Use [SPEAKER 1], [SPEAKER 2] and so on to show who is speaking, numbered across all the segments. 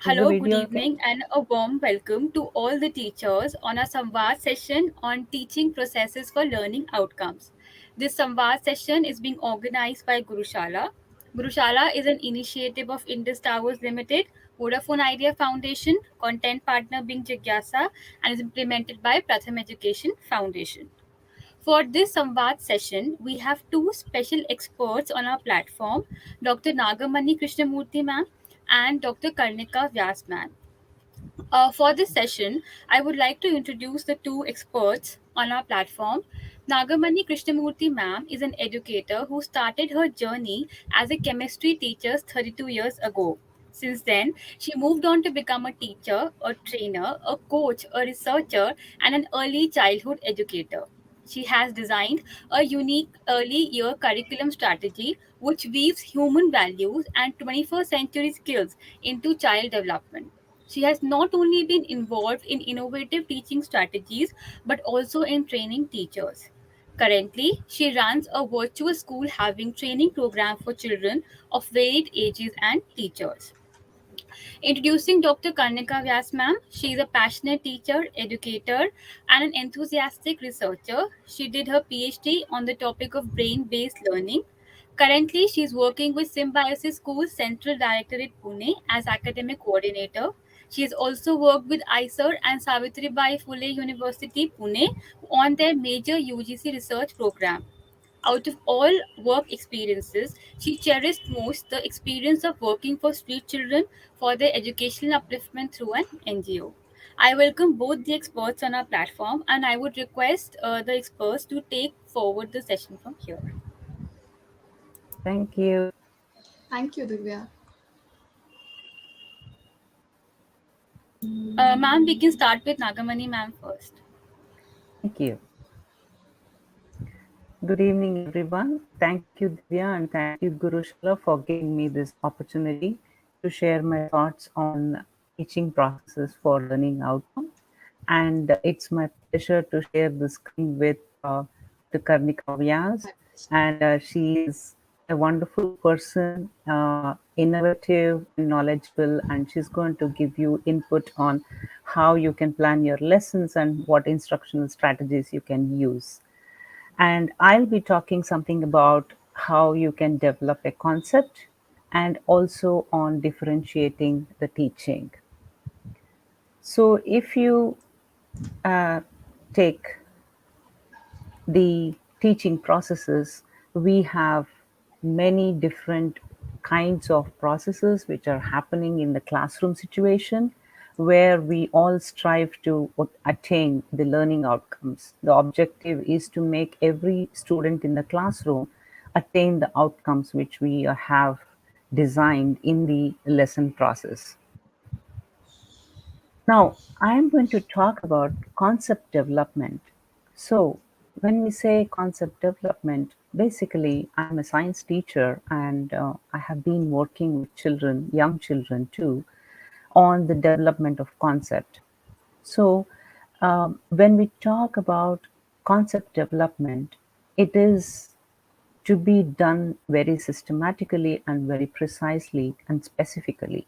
[SPEAKER 1] Is the
[SPEAKER 2] Hello, good
[SPEAKER 1] video okay?
[SPEAKER 2] evening, and a warm welcome to all the teachers on our Samwad session on teaching processes for learning outcomes. This Samwad session is being organized by Gurushala. Gurushala is an initiative of Indus Towers Limited, Vodafone Idea Foundation, content partner being Jigyasa, and is implemented by Pratham Education Foundation. For this Samvad session, we have two special experts on our platform, Dr. Nagamani Krishnamurthy ma'am and Dr. Karnika Vyas ma'am. For this session, I would like to introduce the two experts on our platform. Nagamani Krishnamurthy ma'am is an educator who started her journey as a chemistry teacher 32 years ago. Since then, she moved on to become a teacher, a trainer, a coach, a researcher, and an early childhood educator. She has designed a unique early year curriculum strategy which weaves human values and 21st century skills into child development. She has not only been involved in innovative teaching strategies but also in training teachers. Currently, she runs a virtual school having training program for children of varied ages and teachers. Introducing Dr. Karnika Vyas ma'am, she is a passionate teacher, educator, and an enthusiastic researcher. She did her PhD on the topic of brain-based learning. Currently, she is working with Symbiosis School's Central Directorate Pune as academic coordinator. She has also worked with ICER and Savitribai Phule University Pune on their major UGC research program. Out of all work experiences, she cherished most the experience of working for street children for their educational upliftment through an NGO. I welcome both the experts on our platform and I would request the experts to take forward the session from here.
[SPEAKER 1] Thank you.
[SPEAKER 3] Thank you, Divya.
[SPEAKER 2] Ma'am, we can start with Nagamani ma'am first.
[SPEAKER 1] Thank you. Good evening, everyone. Thank you, Divya, and thank you, Gurushala, for giving me this opportunity to share my thoughts on teaching processes for learning outcome. And it's my pleasure to share the screen with the Karnika Vyas.
[SPEAKER 3] My pleasure.
[SPEAKER 1] And she is a wonderful person, innovative and knowledgeable, and she's going to give you input on how you can plan your lessons and what instructional strategies you can use. And I'll be talking something about how you can develop a concept and also on differentiating the teaching. So if you uh, take the teaching processes, we have many different kinds of processes which are happening in the classroom situation where we all strive to attain the learning outcomes. The objective is to make every student in the classroom attain the outcomes which we have designed in the lesson process. Now, I am going to talk about concept development. So, when we say concept development, basically, I'm a science teacher and I have been working with children, young children too, on the development of concept. So, when we talk about concept development, it is to be done very systematically and very precisely and specifically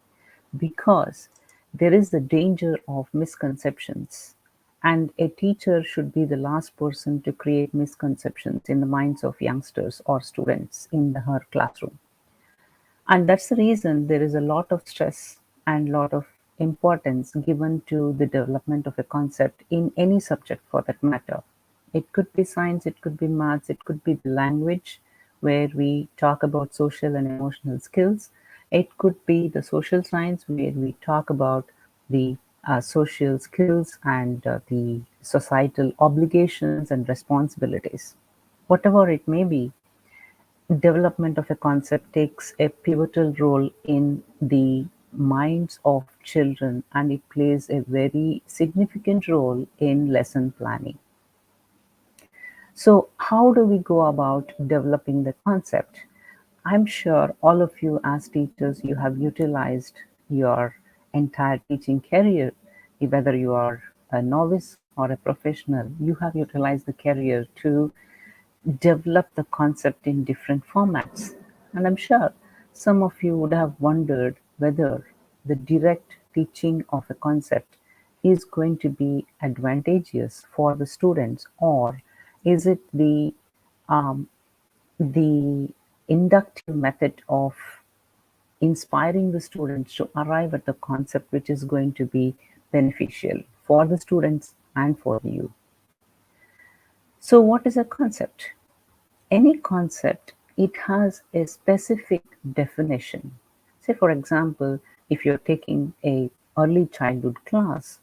[SPEAKER 1] because there is the danger of misconceptions, and a teacher should be the last person to create misconceptions in the minds of youngsters or students in her classroom. And that's the reason there is a lot of stress and lot of importance given to the development of a concept in any subject for that matter. It could be science, it could be maths, it could be the language where we talk about social and emotional skills. It could be the social science where we talk about the social skills and the societal obligations and responsibilities. Whatever it may be, development of a concept takes a pivotal role in the minds of children, and it plays a very significant role in lesson planning. So, how do we go about developing the concept? I'm sure all of you, as teachers, you have utilized your entire teaching career, whether you are a novice or a professional, you have utilized the career to develop the concept in different formats. And I'm sure some of you would have wondered whether the direct teaching of a concept is going to be advantageous for the students, or is it um, the inductive method of inspiring the students to arrive at the concept which is going to be beneficial for the students and for you? So, what is a concept? Any concept, it has a specific definition. Say, for example, if you're taking a early childhood class,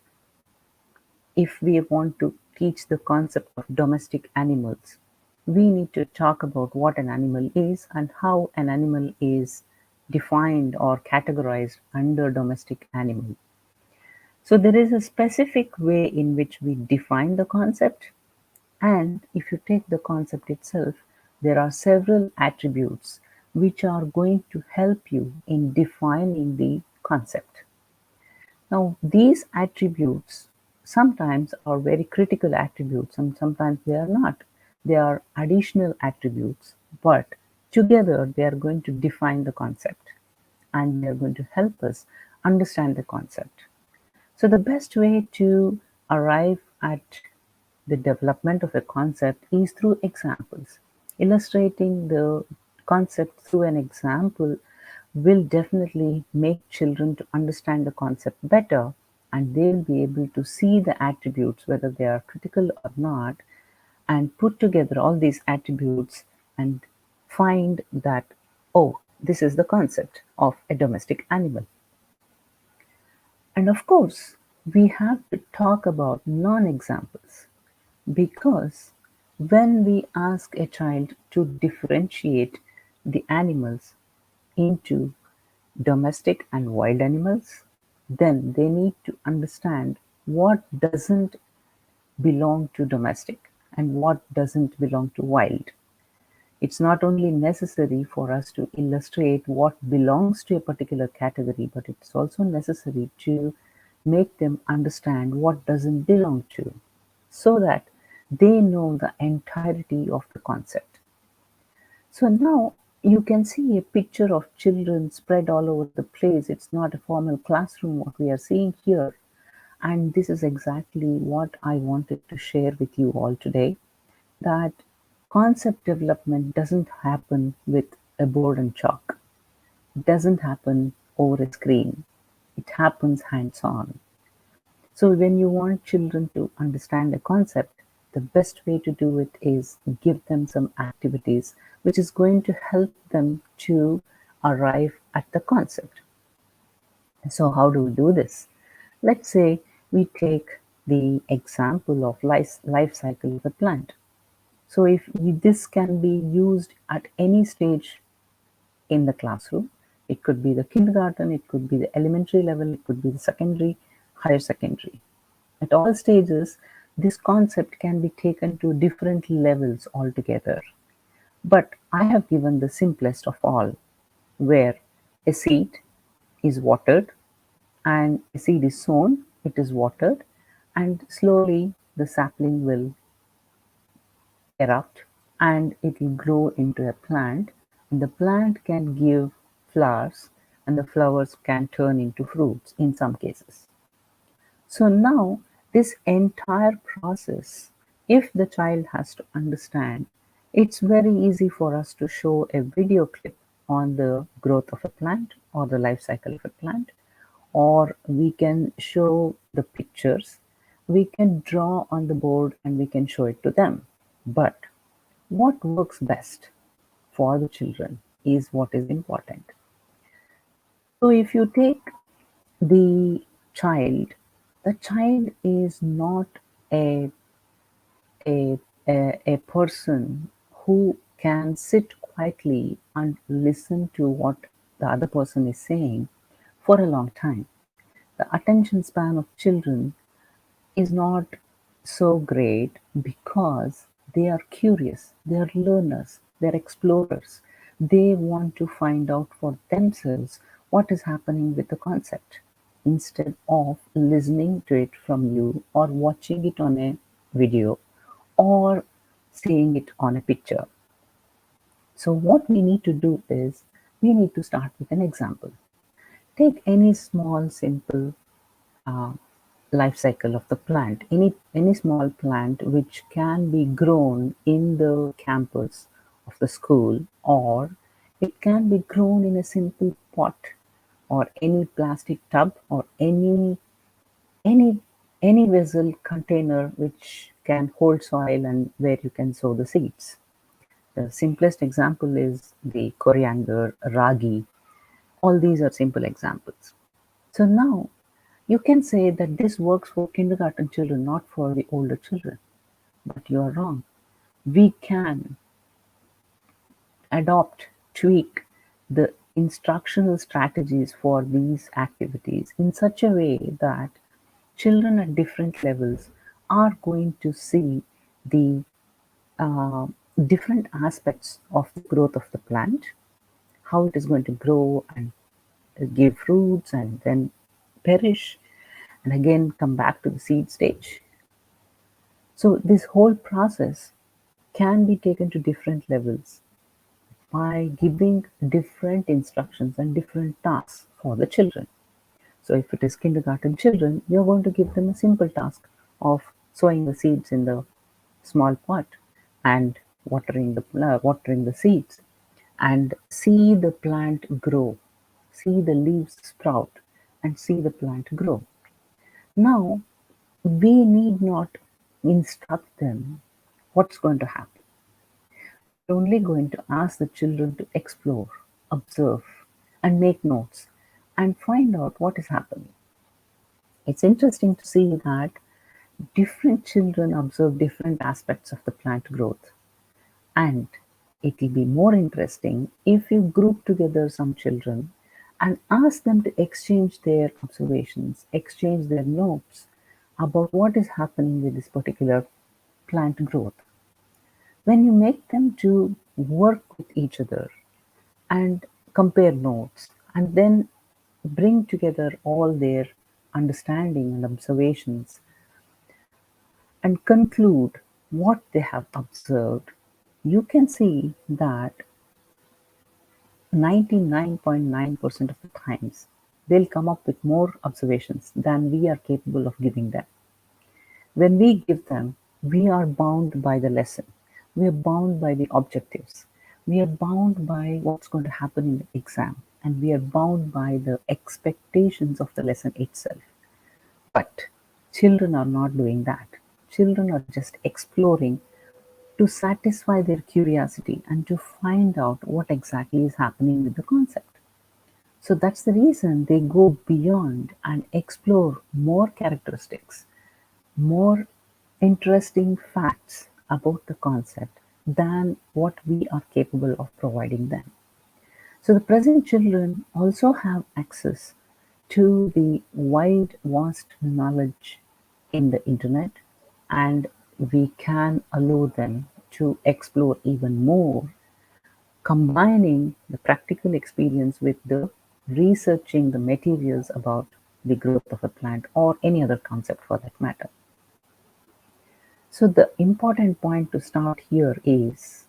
[SPEAKER 1] if we want to teach the concept of domestic animals, we need to talk about what an animal is and how an animal is defined or categorized under domestic animal. So there is a specific way in which we define the concept, and if you take the concept itself, there are several attributes which are going to help you in defining the concept. Now, these attributes sometimes are very critical attributes and sometimes they are not. They are additional attributes, but together they are going to define the concept and they are going to help us understand the concept. So, the best way to arrive at the development of a concept is through examples. Illustrating the concept through an example will definitely make children to understand the concept better, and they'll be able to see the attributes, whether they are critical or not, and put together all these attributes and find that, oh, this is the concept of a domestic animal. And of course, we have to talk about non examples, because when we ask a child to differentiate the animals into domestic and wild animals, then they need to understand what doesn't belong to domestic and what doesn't belong to wild. It's not only necessary for us to illustrate what belongs to a particular category, but it's also necessary to make them understand what doesn't belong to, so that they know the entirety of the concept. So now you can see a picture of children spread all over the place. It's not a formal classroom, what we are seeing here. And this is exactly what I wanted to share with you all today, that concept development doesn't happen with a board and chalk. It doesn't happen over a screen. It happens hands on. So when you want children to understand a concept, the best way to do it is give them some activities which is going to help them to arrive at the concept. So how do we do this? Let's say we take the example of life cycle of a plant. So if this can be used at any stage in the classroom, it could be the kindergarten, it could be the elementary level, it could be the secondary, higher secondary. At all stages, this concept can be taken to different levels altogether. But I have given the simplest of all, where a seed is watered and a seed is sown, it is watered, and slowly the sapling will erupt and it will grow into a plant, and the plant can give flowers and the flowers can turn into fruits in some cases. So now this entire process, if the child has to understand, it's very easy for us to show a video clip on the growth of a plant or the life cycle of a plant, or we can show the pictures, we can draw on the board and we can show it to them. But what works best for the children is what is important. So if you take the child, the child is not a a, a person who can sit quietly and listen to what the other person is saying for a long time. The attention span of children is not so great because they are curious, they are learners, they're explorers. They want to find out for themselves what is happening with the concept instead of listening to it from you or watching it on a video or seeing it on a picture. So, what we need to do is we need to start with an example. Take any small, simple uh, life cycle of the plant. Any small plant which can be grown in the campus of the school, or it can be grown in a simple pot, or any plastic tub, or any any vessel container which can hold soil and where you can sow the seeds. The simplest example is the coriander, ragi. All these are simple examples. So now you can say that this works for kindergarten children, not for the older children. But you are wrong. We can adopt, tweak the instructional strategies for these activities in such a way that children at different levels are going to see the uh, different aspects of the growth of the plant, how it is going to grow and give fruits and then perish and again come back to the seed stage. So, this whole process can be taken to different levels by giving different instructions and different tasks for the children. So, if it is kindergarten children, you're going to give them a simple task of sowing the seeds in the small pot and watering the seeds and see the plant grow, see the leaves sprout, and see the plant grow. Now, we need not instruct them what's going to happen. We're only going to ask the children to explore, observe, and make notes and find out what is happening. It's interesting to see that different children observe different aspects of the plant growth. And it will be more interesting if you group together some children and ask them to exchange their observations, exchange their notes about what is happening with this particular plant growth. When you make them to work with each other and compare notes and then bring together all their understanding and observations and conclude what they have observed, you can see that 99.9% of the times they'll come up with more observations than we are capable of giving them. When we give them, we are bound by the lesson. We are bound by the objectives. We are bound by what's going to happen in the exam. And we are bound by the expectations of the lesson itself. But children are not doing that. Children are just exploring to satisfy their curiosity and to find out what exactly is happening with the concept. So that's the reason they go beyond and explore more characteristics, more interesting facts about the concept than what we are capable of providing them. So the present children also have access to the wide, vast knowledge in the internet, and we can allow them to explore even more, combining the practical experience with the researching the materials about the growth of a plant or any other concept for that matter. So the important point to start here is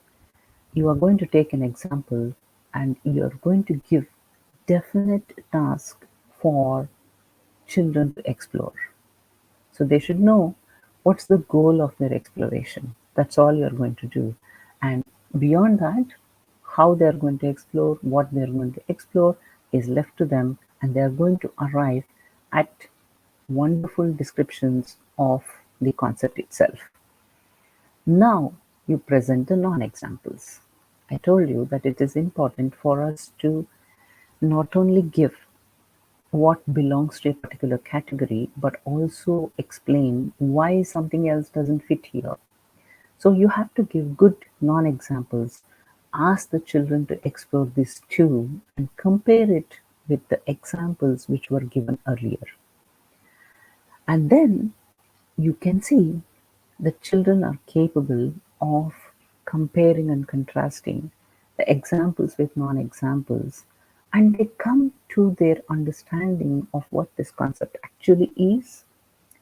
[SPEAKER 1] you are going to take an example and you are going to give definite task for children to explore. So they should know what's the goal of their exploration. That's all you're going to do. And beyond that, how they're going to explore, what they're going to explore is left to them, and they're going to arrive at wonderful descriptions of the concept itself. Now you present the non-examples. I told you that it is important for us to not only give what belongs to a particular category, but also explain why something else doesn't fit here. So you have to give good non-examples, ask the children to explore this too, and compare it with the examples which were given earlier. And then you can see the children are capable of comparing and contrasting the examples with non-examples, and they come to their understanding of what this concept actually is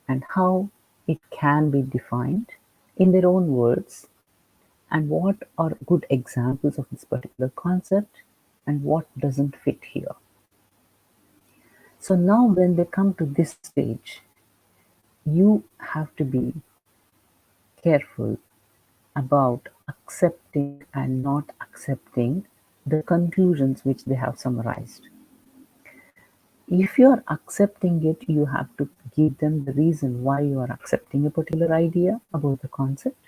[SPEAKER 1] and how it can be defined in their own words, and what are good examples of this particular concept and what doesn't fit here. So now when they come to this stage, you have to be careful about accepting and not accepting the conclusions which they have summarized. If you are accepting it, you have to give them the reason why you are accepting a particular idea about the concept.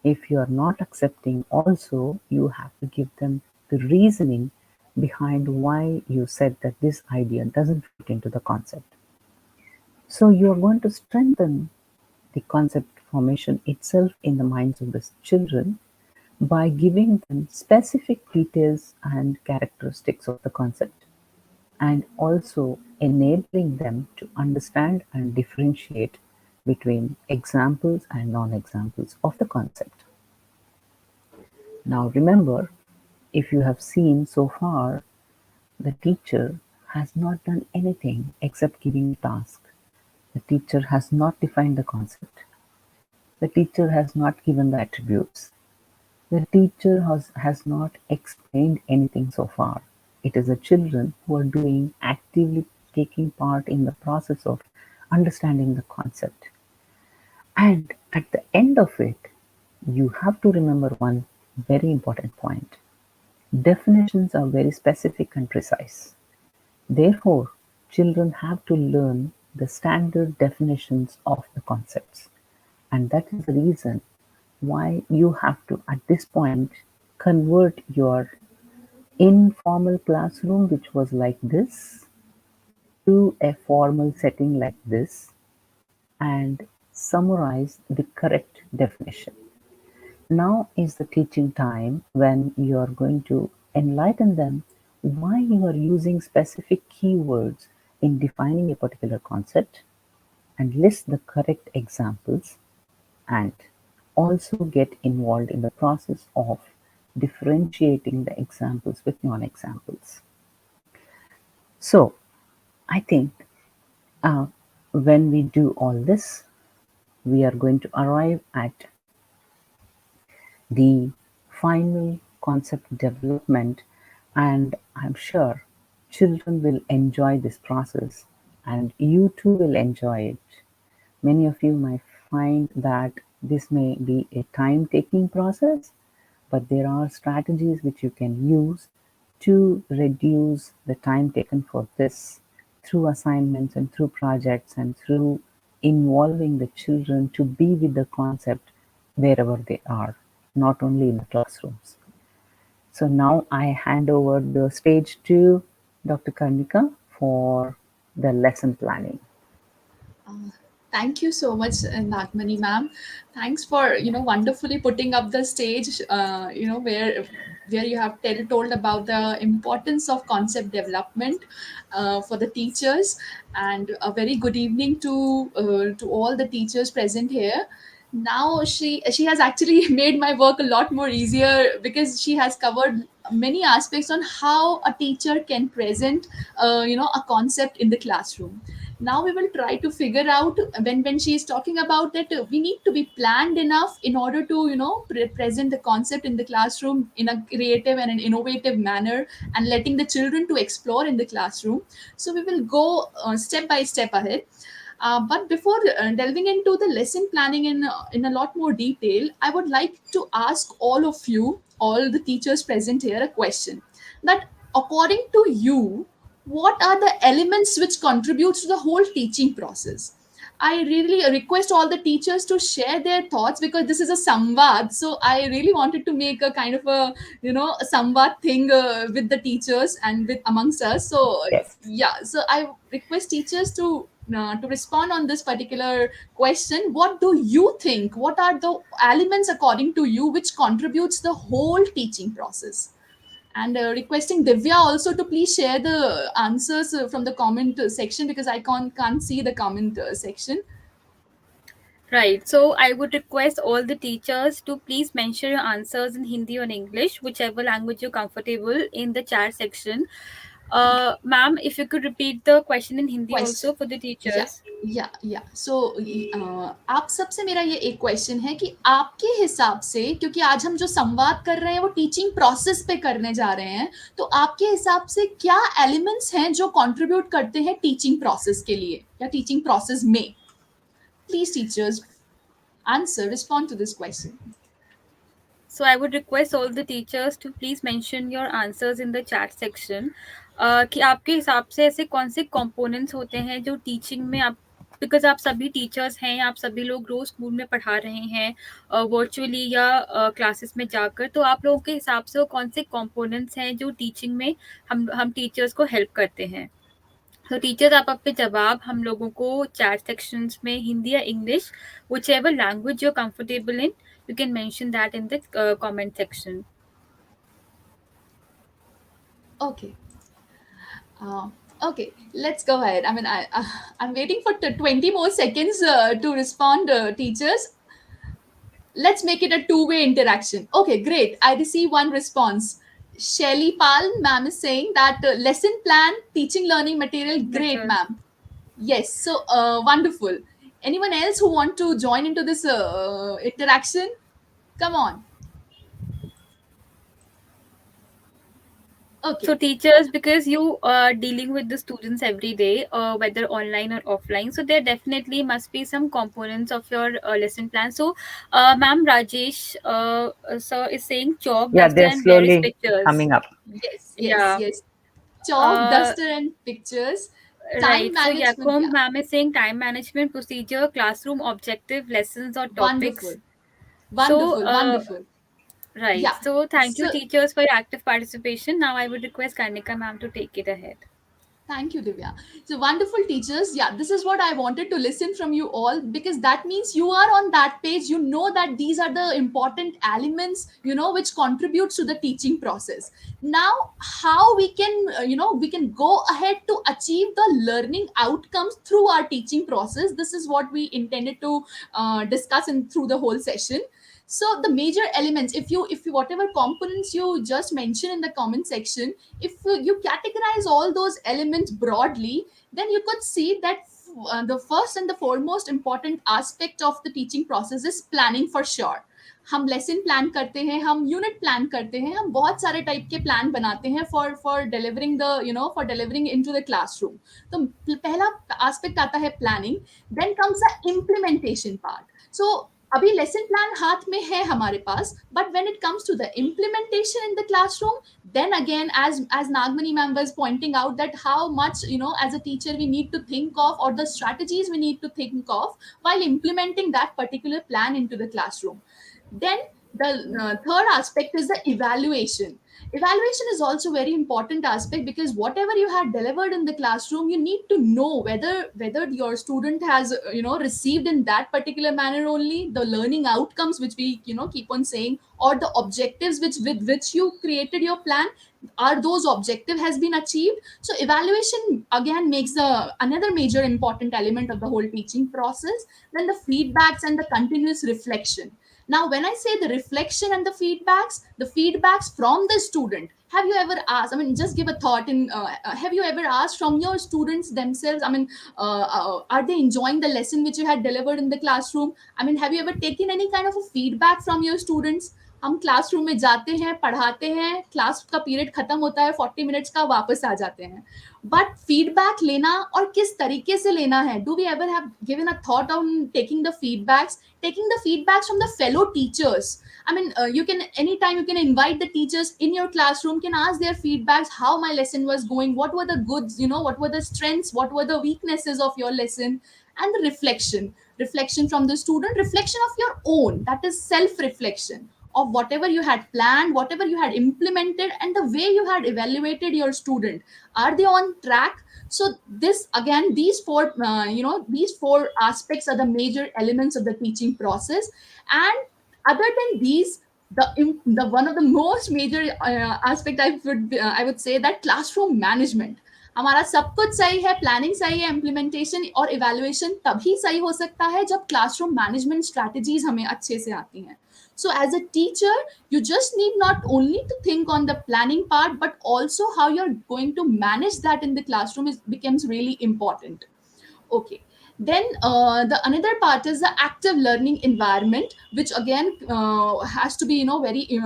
[SPEAKER 1] If you are not accepting, also, you have to give them the reasoning behind why you said that this idea doesn't fit into the concept. So, you are going to strengthen the concept formation itself in the minds of the children by giving them specific details and characteristics of the concept, and also enabling them to understand and differentiate between examples and non-examples of the concept. Now remember, if you have seen so far, the teacher has not done anything except giving a task. The teacher has not defined the concept. The teacher has not given the attributes. The teacher has not explained anything so far. It is the children who are doing actively taking part in the process of understanding the concept. And at the end of it, you have to remember one very important point. Definitions are very specific and precise. Therefore, children have to learn the standard definitions of the concepts. And that is the reason why you have to, at this point, convert your informal classroom, which was like this, to a formal setting like this, and summarize the correct definition. Now is the teaching time when you are going to enlighten them why you are using specific keywords in defining a particular concept, and list the correct examples, and also get involved in the process of differentiating the examples with non-examples. So I think uh, when we do all this, we are going to arrive at the final concept development, and I'm sure children will enjoy this process, and you too will enjoy it. Many of you might find that this may be a time taking process, but there are strategies which you can use to reduce the time taken for this through assignments and through projects and through involving the children to be with the concept wherever they are, not only in the classrooms. So now I hand over the stage to Dr. Karnika for the lesson planning.
[SPEAKER 3] Uh, Thank you so much, Nagmani ma'am. Thanks for wonderfully putting up the stage. Where you have told about the importance of concept development for the teachers, and a very good evening to all the teachers present here. Now she has actually made my work a lot more easier because she has covered many aspects on how a teacher can present a concept in the classroom. Now we will try to figure out when she is talking about that we need to be planned enough in order to present the concept in the classroom in a creative and an innovative manner, and letting the children to explore in the classroom. So we will go step by step ahead. But before delving into the lesson planning in a lot more detail, I would like to ask all of you, all the teachers present here, a question that, according to you, what are the elements which contributes to the whole teaching process? I really request all the teachers to share their thoughts, because this is a samvad. So I really wanted to make a kind of a samvad thing with the teachers and with amongst us. So
[SPEAKER 1] Yes.
[SPEAKER 3] yeah, so I request teachers to respond on this particular question. What do you think? What are the elements, according to you, which contributes the whole teaching process? And requesting Divya also to please share the answers from the comment section, because I can't see the comment section.
[SPEAKER 2] Right. So I would request all the teachers to please mention your answers in Hindi or English, whichever language you're comfortable, in the chat section. Ma'am, if you could repeat the question in Hindi
[SPEAKER 3] question,
[SPEAKER 2] also for the
[SPEAKER 3] या
[SPEAKER 2] teachers.
[SPEAKER 3] या सो आप सबसे मेरा ये एक question है कि आपके हिसाब से, क्योंकि आज हम जो संवाद कर रहे हैं वो टीचिंग प्रोसेस पे करने जा रहे हैं, तो आपके हिसाब से क्या एलिमेंट्स हैं जो कंट्रीब्यूट करते हैं टीचिंग प्रोसेस के लिए या टीचिंग प्रोसेस में? Please teachers answer, respond to this question.
[SPEAKER 2] So I would request all the teachers to please mention your answers in the chat section. कि आपके हिसाब से ऐसे कौन से components होते हैं जो teaching में आप, बिकॉज आप सभी टीचर्स हैं, आप सभी लोग रोज स्कूल में पढ़ा रहे हैं वर्चुअली या क्लासेस में जाकर, तो आप लोगों के हिसाब से वो कौन से कंपोनेंट्स हैं जो टीचिंग में हम टीचर्स को हेल्प करते हैं? तो टीचर्स आप अपने जवाब हम लोगों को चैट सेक्शंस में हिंदी या English, which ever language you comfortable in, you can mention that in the comment section.
[SPEAKER 3] Okay. Okay, let's go ahead. I mean, I'm waiting for 20 more seconds to respond, teachers. Let's make it a two-way interaction. Okay, great. I receive one response. Shelly Pal, ma'am is saying that lesson plan, teaching learning material,
[SPEAKER 2] That's
[SPEAKER 3] great,
[SPEAKER 2] all.
[SPEAKER 3] ma'am. Yes, so wonderful. Anyone else who want to join into this interaction? Come on.
[SPEAKER 2] So
[SPEAKER 3] Okay,
[SPEAKER 2] teachers, because you are dealing with the students every day, whether online or offline, so there definitely must be some components of your lesson plan. So, ma'am, Rajesh sir is saying chalk,
[SPEAKER 1] Yeah,
[SPEAKER 2] duster,
[SPEAKER 1] they're
[SPEAKER 2] and various
[SPEAKER 1] slowly
[SPEAKER 2] pictures.
[SPEAKER 1] coming up.
[SPEAKER 3] yes, yes,
[SPEAKER 2] Yeah.
[SPEAKER 3] yes. Chalk,
[SPEAKER 2] Uh,
[SPEAKER 3] duster, and pictures. Time
[SPEAKER 2] right. So
[SPEAKER 3] management,
[SPEAKER 2] Yakom
[SPEAKER 3] yeah.
[SPEAKER 2] ma'am is saying time management procedure, classroom objective, lessons or topics.
[SPEAKER 3] Wonderful,
[SPEAKER 2] So,
[SPEAKER 3] wonderful, wonderful.
[SPEAKER 2] right.
[SPEAKER 3] Yeah.
[SPEAKER 2] So thank you,
[SPEAKER 3] So
[SPEAKER 2] teachers, for your active participation. Now I would request Karnika ma'am to take it ahead.
[SPEAKER 3] thank you, Divya. So wonderful teachers. Yeah, this is what I wanted to listen from you all, because that means you are on that page. You know that these are the important elements, which contributes to the teaching process. Now, how we can, we can go ahead to achieve the learning outcomes through our teaching process. This is what we intended to discuss in through the whole session. So the major elements, if you whatever components you just mentioned in the comment section, if you categorize all those elements broadly, then you could see that the first and the foremost important aspect of the teaching process is planning for sure. हम lesson plan करते हैं, हम unit plan करते हैं, हम बहुत सारे type के प्लान बनाते हैं for delivering the for delivering into the classroom. तो पहला एस्पेक्ट आता है planning. Then comes the implementation part. So अभी लेसन प्लान हाथ में है हमारे पास, but when it comes to the implementation in the classroom, then again, as Nagmani ma'am was pointing out, that how much, as a teacher, we need to think of, or the strategies we need to think of while implementing that particular plan into the classroom. Then the third aspect is the evaluation. Evaluation is also very important aspect, because whatever you had delivered in the classroom, you need to know whether your student has received in that particular manner only the learning outcomes which we keep on saying, or the objectives with which you created your plan, are those objective has been achieved. So evaluation again makes the another major important element of the whole teaching process. Then the feedbacks and the continuous reflection. Now, when I say the reflection and the feedbacks from the student, have you ever asked? I mean, just give a thought in. Have you ever asked from your students themselves? I mean, are they enjoying the lesson which you had delivered in the classroom? I mean, have you ever taken any kind of a feedback from your students? हम classroom में जाते हैं, पढ़ाते हैं, class का period खत्म होता है, 40 मिनट्स का, वापस आ जाते हैं, बट फीडबैक लेना और किस तरीके से लेना है, do we ever have given a thought on taking the feedbacks from the fellow teachers? I mean, you can anytime you can invite the teachers in your classroom, can ask their feedbacks, how my lesson was going, what were the goods, what were the strengths, what were the weaknesses of your lesson. And the reflection from the student, reflection of your own, that is self reflection of whatever you had planned, whatever you had implemented, and the way you had evaluated your student, are they on track? So this again, these four aspects are the major elements of the teaching process. And other than these, the one of the most major aspect, I would say, that classroom management. हमारा सब कुछ सही है, planning सही है, implementation और evaluation तभी सही हो सकता है जब क्लासरूम मैनेजमेंट स्ट्रैटेजीज हमें अच्छे से आती हैं. So as a teacher, you just need not only to think on the planning part, but also how you're going to manage that in the classroom is becomes really important. Okay. Then the another part is the active learning environment, which again has to be very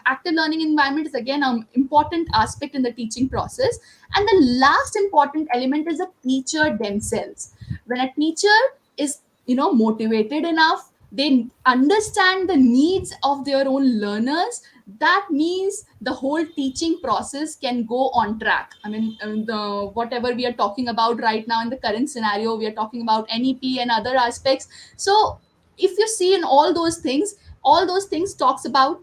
[SPEAKER 3] active learning environment is again an important aspect in the teaching process. And the last important element is the teacher themselves. When a teacher is motivated enough, they understand the needs of their own learners, that means the whole teaching process can go on track. I mean, whatever we are talking about right now in the current scenario, we are talking about NEP and other aspects. So if you see in all those things talks about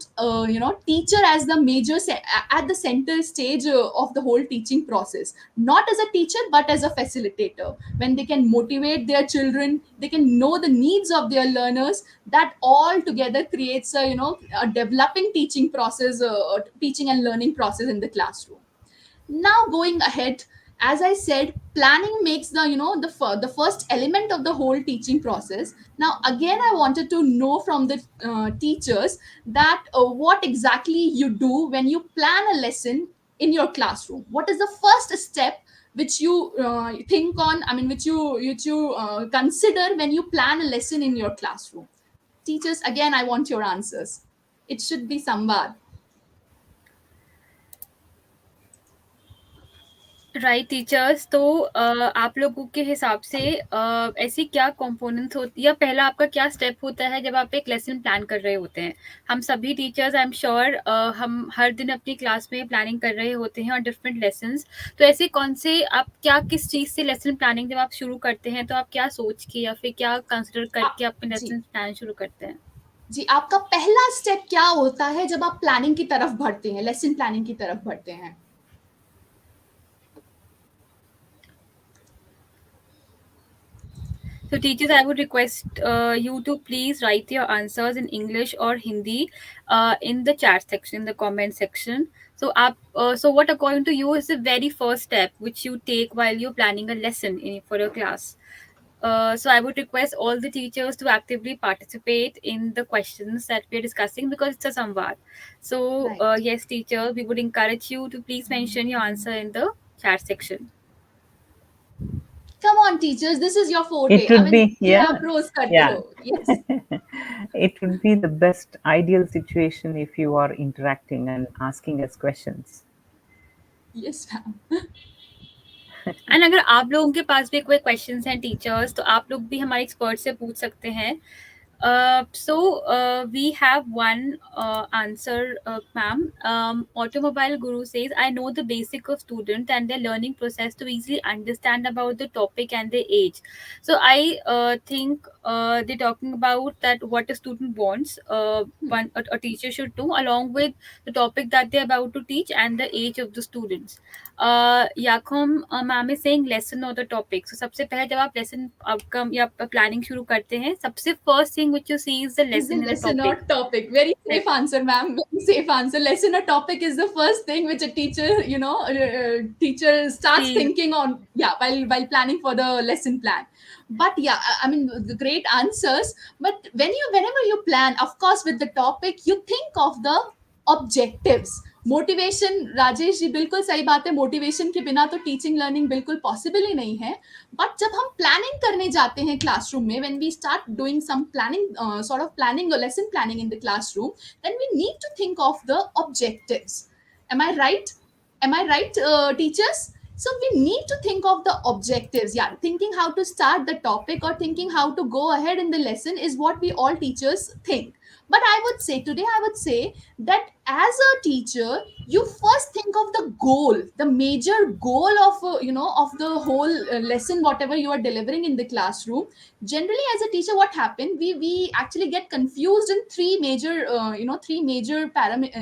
[SPEAKER 3] teacher as the at the center stage of the whole teaching process, not as a teacher but as a facilitator. When they can motivate their children, they can know the needs of their learners, that all together creates a developing teaching process, teaching and learning process in the classroom. Now going ahead, as I said, planning makes the first element of the whole teaching process. Now again, I wanted to know from the teachers that what exactly you do when you plan a lesson in your classroom. What is the first step which you think on, I mean, which you consider when you plan a lesson in your classroom? Teachers, again, I want your answers. It should be Samvad.
[SPEAKER 2] Right teachers, तो आप लोगों के हिसाब से ऐसी क्या components होती या पहला आपका क्या स्टेप होता है जब आप एक लेसन प्लान कर रहे होते हैं? हम सभी टीचर्स, आई एम श्योर, हम हर दिन अपनी क्लास में प्लानिंग कर रहे होते हैं और डिफरेंट लेसन्स। तो ऐसे कौन से आप क्या किस चीज़ से लेसन प्लानिंग जब आप शुरू करते हैं तो आप क्या सोच के या फिर क्या कंसिडर करके अपने
[SPEAKER 3] जी
[SPEAKER 2] लेसन प्लान शुरू करते हैं?
[SPEAKER 3] जी, आपका पहला स्टेप क्या होता है जब आप प्लानिंग की तरफ बढ़ते हैं, लेसन प्लानिंग की तरफ बढ़ते हैं?
[SPEAKER 2] So teachers, I would request you to please write your answers in English or Hindi in the chat section, in the comment section. So so what according to you is the very first step which you take while you're planning a lesson for your class? So I would request all the teachers to actively participate in the questions that we're discussing because it's a samvad. So
[SPEAKER 3] Right.
[SPEAKER 2] yes, teacher, we would encourage you to please mention your answer in the chat section.
[SPEAKER 3] Come on, teachers, this is your
[SPEAKER 1] It
[SPEAKER 3] forte. I
[SPEAKER 1] would
[SPEAKER 3] mean,
[SPEAKER 1] be,
[SPEAKER 3] ये
[SPEAKER 1] yeah,
[SPEAKER 3] आप रोज करते
[SPEAKER 1] yeah.
[SPEAKER 3] हो. Yes.
[SPEAKER 1] It would be the best ideal situation if you are interacting and asking us questions.
[SPEAKER 3] Yes, ma'am.
[SPEAKER 2] And अगर आप लोगों के पास भी कोई क्वेश्चंस हैं टीचर्स, तो आप लोग भी हमारे एक्सपर्ट से पूछ सकते हैं. So we have one answer, ma'am. Automobile Guru says, I know the basic of student and their learning process to easily understand about the topic and their age. So I think they're talking about that what a student wants, a teacher should do along with the topic that they're about to teach and the age of the students. Yakom ma'am is saying lesson और the topic. सो सबसे पहले जब आप lesson outcome या planning शुरू करते हैं, सबसे first thing which you see is the
[SPEAKER 3] Is the
[SPEAKER 2] lesson in the
[SPEAKER 3] lesson or
[SPEAKER 2] topic.
[SPEAKER 3] topic? Very safe answer, ma'am. Very safe answer. Lesson or topic is the first thing which a teacher, teacher starts
[SPEAKER 2] see
[SPEAKER 3] thinking on. Yeah, while planning for the lesson plan. But yeah, I mean, the great answers. But whenever you plan, of course, with the topic, you think of the objectives. Motivation, Rajesh ji बिल्कुल सही बात है, motivation के बिना तो teaching learning बिल्कुल possible ही नहीं है. बट जब हम प्लानिंग करने जाते हैं क्लासरूम में, when we start doing some planning, sort of planning और lesson planning in the classroom, then we need to think of the objectives. am i right am I right, teachers? So we need to think of the objectives. Yeah, thinking how to start the topic or thinking how to go ahead in the lesson is what we all teachers think. But I would say that as a teacher, you first think of the goal, the major goal of of the whole lesson, whatever you are delivering in the classroom. Generally, as a teacher, what happened, we actually get confused in three major three major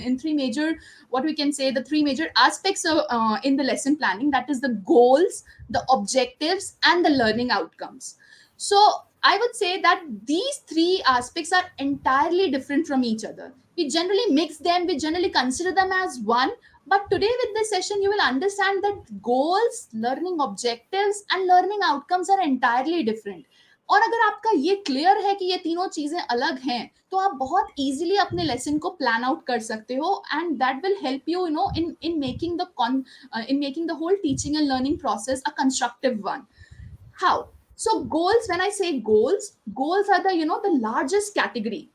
[SPEAKER 3] in three major, what we can say, the three major aspects of in the lesson planning, that is the goals, the objectives, and the learning outcomes. So I would say that these three aspects are entirely different from each other. We generally mix them, we generally consider them as one. But today, with this session, you will understand that goals, learning objectives, and learning outcomes are entirely different. और अगर आपका ये clear है कि ये तीनों चीजें अलग हैं, तो आप बहुत इजीली अपने लेसन को प्लान आउट कर सकते हो, and that will help you, in making the whole teaching and learning process a constructive one. How? So goals, when I say goals, goals are the, the largest category.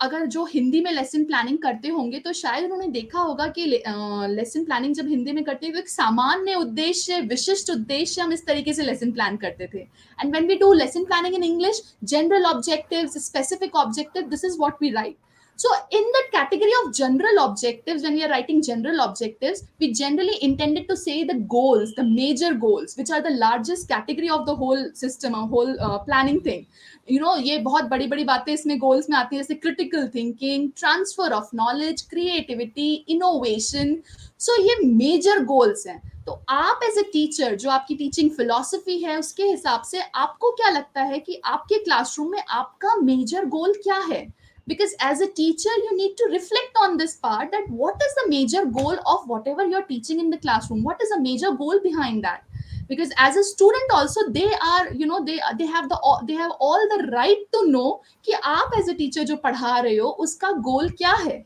[SPEAKER 3] अगर जो हिंदी में lesson planning करते होंगे तो शायद उन्होंने देखा होगा कि लेसन प्लानिंग जब हिंदी में करते हैं तो एक सामान्य उद्देश्य, विशिष्ट उद्देश्य, हम इस तरीके से लेसन प्लान करते थे. And when we do lesson planning in English, general objectives, specific objective, this is what we write. So, in that category of general objectives, when we are writing general objectives, we generally intended to say the goals, the major goals, which are the largest category of the whole system, a whole planning thing. ये बहुत बड़ी बड़ी बातें इसमें goals में आती हैं, जैसे critical thinking, transfer of knowledge, creativity, innovation. So ये मेजर गोल्स हैं. तो आप एज ए टीचर, जो आपकी टीचिंग फिलॉसफी है, उसके हिसाब से आपको क्या लगता है कि आपके क्लासरूम में आपका मेजर गोल क्या है? Because as a teacher you need to reflect on this part, that what is the major goal of whatever you're teaching in the classroom, what is the major goal behind that? Because as a student also, they are, they have all the right to know कि आप as a teacher जो पढ़ा रहे हो उसका गोल क्या है.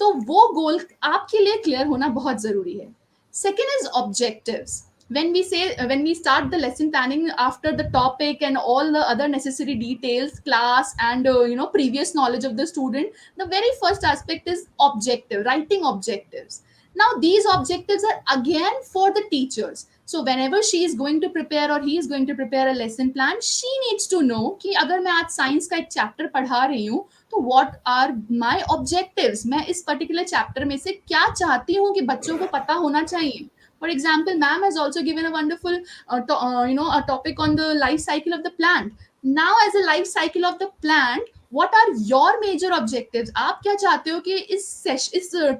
[SPEAKER 3] तो वो गोल आपके लिए क्लियर होना बहुत जरूरी है. Second is objectives. When we start the lesson planning, after the topic and all the other necessary details, class, and previous knowledge of the student, the very first aspect is objective, writing objectives. Now these objectives are again for the teachers. So whenever she is going to prepare or he is going to prepare a lesson plan, she needs to know कि अगर मैं आज science का एक chapter पढ़ा रही हूँ, तो what are my objectives, मैं इस पर्टिकुलर चैप्टर में से क्या चाहती हूँ कि बच्चों को पता होना चाहिए. For example, ma'am has also given a wonderful, a topic on the life cycle of the plant. Now, as a life cycle of the plant, what are your major objectives? आप क्या चाहते हो कि इस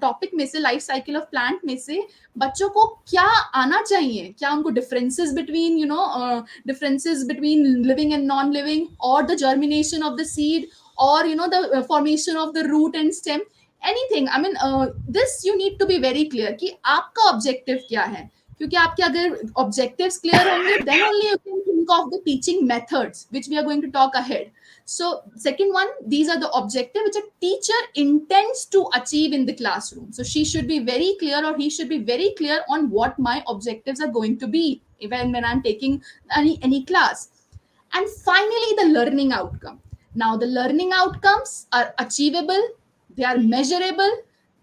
[SPEAKER 3] टॉपिक में से, life cycle of plant में से, बच्चों को क्या आना चाहिए? क्या उनको differences between living and non living, और the germination of the seed, और the formation of the root and stem, anything. I mean, this you need to be very clear कि आपका ऑब्जेक्टिव क्या है. क्योंकि आपके अगर ऑब्जेक्टिव्स क्लियर होंगे, then only you can think of the teaching methods which we are going to talk ahead. So second one, these are the objectives which a teacher intends to achieve in the classroom. So she should be very clear, or he should be very clear on what my objectives are going to be even when I'm taking any class. And finally, the learning outcome. Now the learning outcomes are achievable, they are measurable.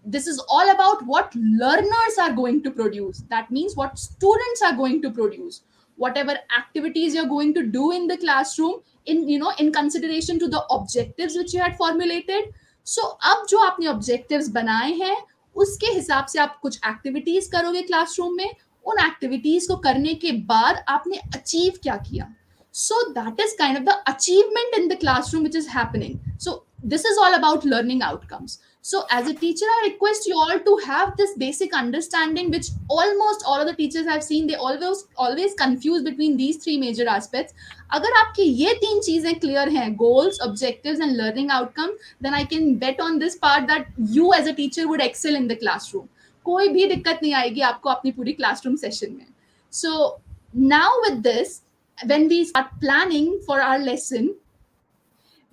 [SPEAKER 3] This is all about what learners are going to produce. That means what students are going to produce, whatever activities you're going to do in the classroom, in consideration to the objectives which you had formulated. So अब जो आपने objectives बनाए हैं, उसके हिसाब से आप कुछ activities करोगे classroom में. उन activities को करने के बाद आपने achieve क्या किया. So that is kind of the achievement in the classroom which is happening. So this is all about learning outcomes. So as a teacher, I request you all to have this basic understanding, which almost all of the teachers I've seen, they always confuse between these three major aspects. अगर आपकी ये तीन चीजें clear हैं, goals, objectives and learning outcome, then I can bet on this part that you as a teacher would excel in the classroom. कोई भी दिक्कत नहीं आएगी आपको अपनी पूरी classroom session में. So now with this, when we start planning for our lesson,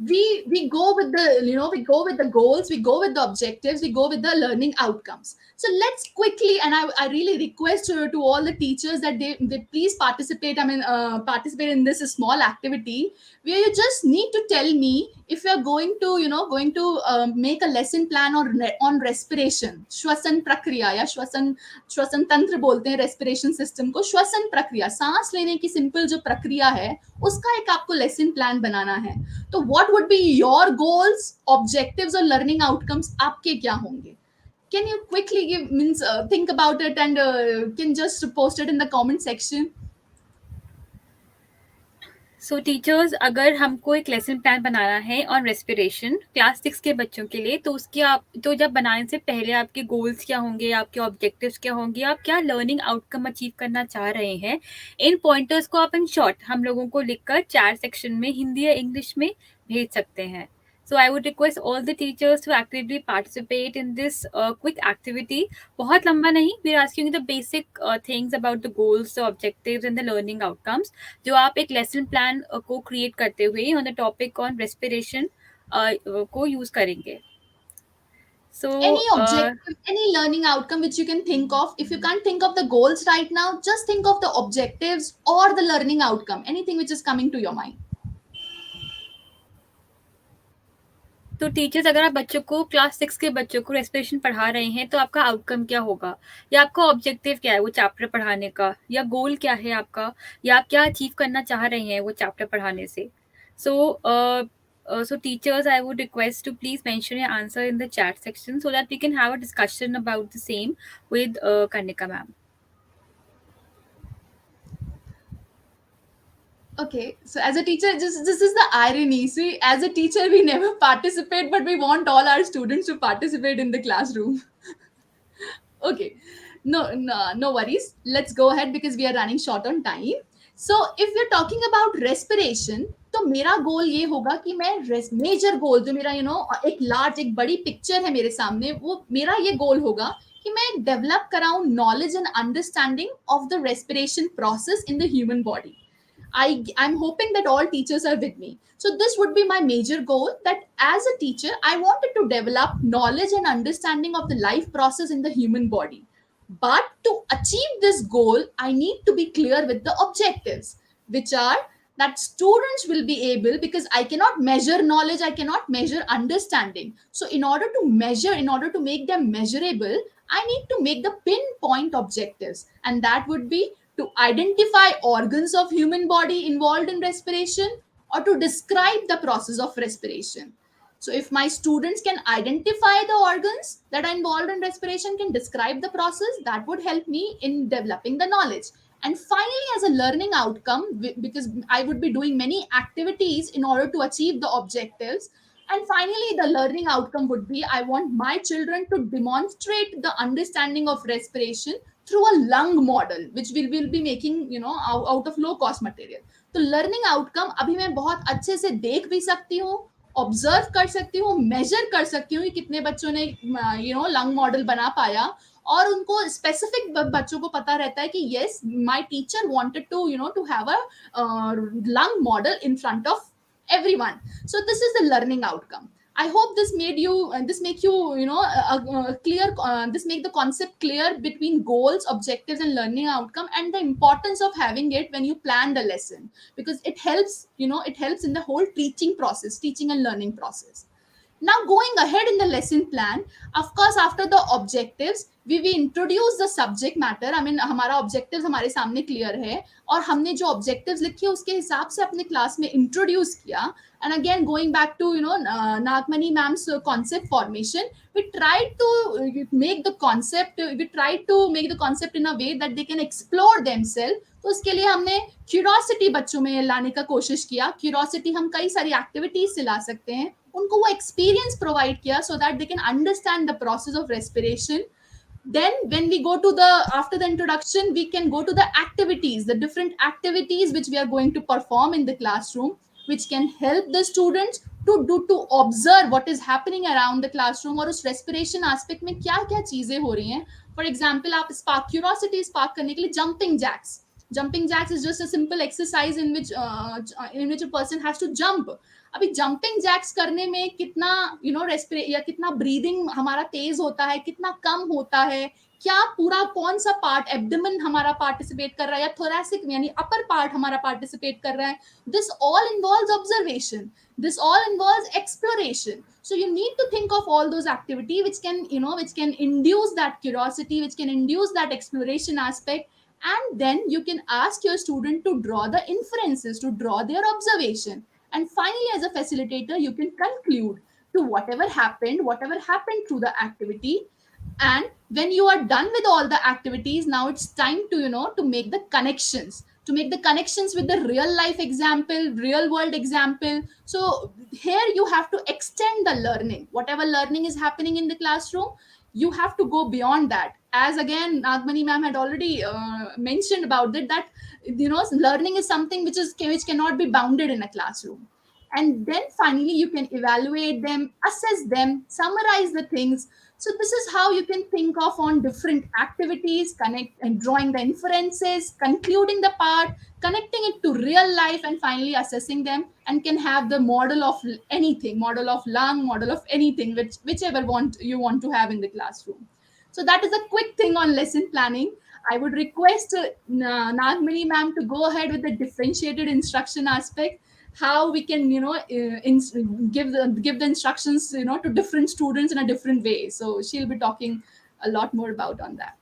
[SPEAKER 3] we go with the, we go with the goals, we go with the objectives, we go with the learning outcomes. So let's quickly, and I really request to all the teachers that they please participate, participate in this small activity, where you just need to tell me if you're going to, make a lesson plan on respiration, श्वसन प्रक्रिया, या श्वसन तंत्र बोलते हैं respiration system को. श्वसन प्रक्रिया, सांस लेने की सिंपल जो प्रक्रिया है, उसका एक आपको लेसन प्लान बनाना है. तो what would be your goals, objectives और लर्निंग आउटकम्स आपके क्या होंगे? Can you quickly think about it, and can just post it in the comment section?
[SPEAKER 2] So teachers, अगर हमको एक लेसन प्लान बनाना है ऑन रेस्पिरेशन क्लास 6 के बच्चों के लिए, तो उसकी आप, तो जब बनाने से पहले आपके गोल्स क्या होंगे, आपके ऑब्जेक्टिव्स क्या होंगे, आप क्या लर्निंग आउटकम अचीव करना चाह रहे हैं, इन पॉइंटर्स को आप इन शॉर्ट हम लोगों को लिखकर 4 सेक्शन में हिंदी या इंग्लिश में भेज सकते हैं. So I would request all the teachers to actively participate in this quick activity. बहुत लंबा नहीं, we are asking you the basic things about the goals, the objectives and the learning outcomes जो आप एक lesson plan को create करते हुए on the topic on respiration को use करेंगे.
[SPEAKER 3] Any
[SPEAKER 2] So
[SPEAKER 3] objective, any learning outcome which you can think of. If you can't think of the goals right now, just think of the objectives or the learning outcome, anything which is coming to your mind.
[SPEAKER 2] तो teachers, अगर आप बच्चों को class 6 के बच्चों को respiration पढ़ा रहे हैं तो आपका आउटकम क्या होगा, या आपका ऑब्जेक्टिव क्या है वो चैप्टर पढ़ाने का, या गोल क्या है आपका, या आप क्या अचीव करना चाह रहे हैं वो चैप्टर पढ़ाने से. So teachers, I would request to please mention your answer in the chat section so that we can have a discussion about the same with Kanika ma'am.
[SPEAKER 3] Okay, so as a teacher, this is the irony. See, as a teacher, we never participate, but we want all our students to participate in the classroom. Okay, no worries. Let's go ahead because we are running short on time. So, if we're talking about respiration, तो मेरा गोल ये होगा कि मैं major goal जो मेरा एक large एक बड़ी पिक्चर है मेरे सामने, वो मेरा ये गोल होगा कि मैं डेवलप कराऊं knowledge and understanding of the respiration process in the human body. I'm hoping that all teachers are with me. So this would be my major goal, that as a teacher, I wanted to develop knowledge and understanding of the life process in the human body. But to achieve this goal, I need to be clear with the objectives, which are that students will be able, because I cannot measure knowledge, I cannot measure understanding. So in order to measure, in order to make them measurable, I need to make the pinpoint objectives. And that would be to identify organs of human body involved in respiration, or to describe the process of respiration. So if my students can identify the organs that are involved in respiration, can describe the process, that would help me in developing the knowledge. And finally, as a learning outcome, because I would be doing many activities in order to achieve the objectives, and finally the learning outcome would be, I want my children to demonstrate the understanding of respiration through a lung model, which will be making out of low cost material. तो learning outcome अभी मैं बहुत अच्छे से देख भी सकती हूँ, ऑब्जर्व कर सकती हूँ, मेजर कर सकती हूँ कि कितने बच्चों ने लंग मॉडल बना पाया, और उनको स्पेसिफिक बच्चों को पता रहता है कि yes, my teacher wanted to to have a lung model in front of everyone. So this is the learning outcome. I hope this made you this make you clear, this make the concept clear between goals, objectives and learning outcome, and the importance of having it when you plan the lesson, because it helps, it helps in the whole teaching process, teaching and learning process. Now going ahead in the lesson plan, of course after the objectives we introduce the subject matter. I mean हमारा objectives हमारे सामने clear है, और हमने जो objectives लिखे उसके हिसाब से अपने class में introduce किया. And again going back to Nagmani ma'am's concept formation, we tried to make the concept in a way that they can explore themselves. तो उसके लिए हमने क्यूरोसिटी बच्चों में लाने का कोशिश किया. क्यूरोसिटी हम कई सारी एक्टिविटीज से ला सकते हैं, उनको वो एक्सपीरियंस प्रोवाइड किया so that they can understand the process of respiration. Then when we go to the after the introduction, we can go to the activities, the different activities which we are going to perform in the classroom, which can help the students to observe what is happening around the classroom, और उस respiration aspect में क्या क्या चीजें हो रही हैं. For example, आप spark curiosity spark करने के लिए jumping jacks is just a simple exercise in which a person has to jump. अभी जंपिंग जैक्स करने में कितना रेस्पिरेट या कितना ब्रीदिंग हमारा तेज होता है, कितना कम होता है, क्या पूरा कौन सा पार्ट, एब्डोमेन हमारा पार्टिसिपेट कर रहा है या थोरैसिक यानी अपर पार्ट हमारा पार्टिसिपेट कर रहा है. This all involves observation, this all involves exploration. So you need to think of all those activity which can induce that curiosity, which can induce that exploration aspect, and then you can ask your student to draw the inferences, to draw their observation. And finally, as a facilitator, you can conclude to whatever happened through the activity. And when you are done with all the activities, now it's time to to make the connections, with the real life example, real world example. So here you have to extend the learning. Whatever learning is happening in the classroom, you have to go beyond that. As again Nagmani ma'am had already mentioned about it, that learning is something which cannot be bounded in a classroom. and then finally you can evaluate them, assess them, summarize the things. So this is how you can think of on different activities, connect and drawing the inferences, concluding the part, connecting it to real life, and finally assessing them, and can have the model of anything, model of lung, model of anything, whichever want you want to have in the classroom. So that is a quick thing on lesson planning. I would request Nagmani ma'am to go ahead with the differentiated instruction aspect, how we can give the instructions to different students in a different way. So she'll be talking a lot more about on that.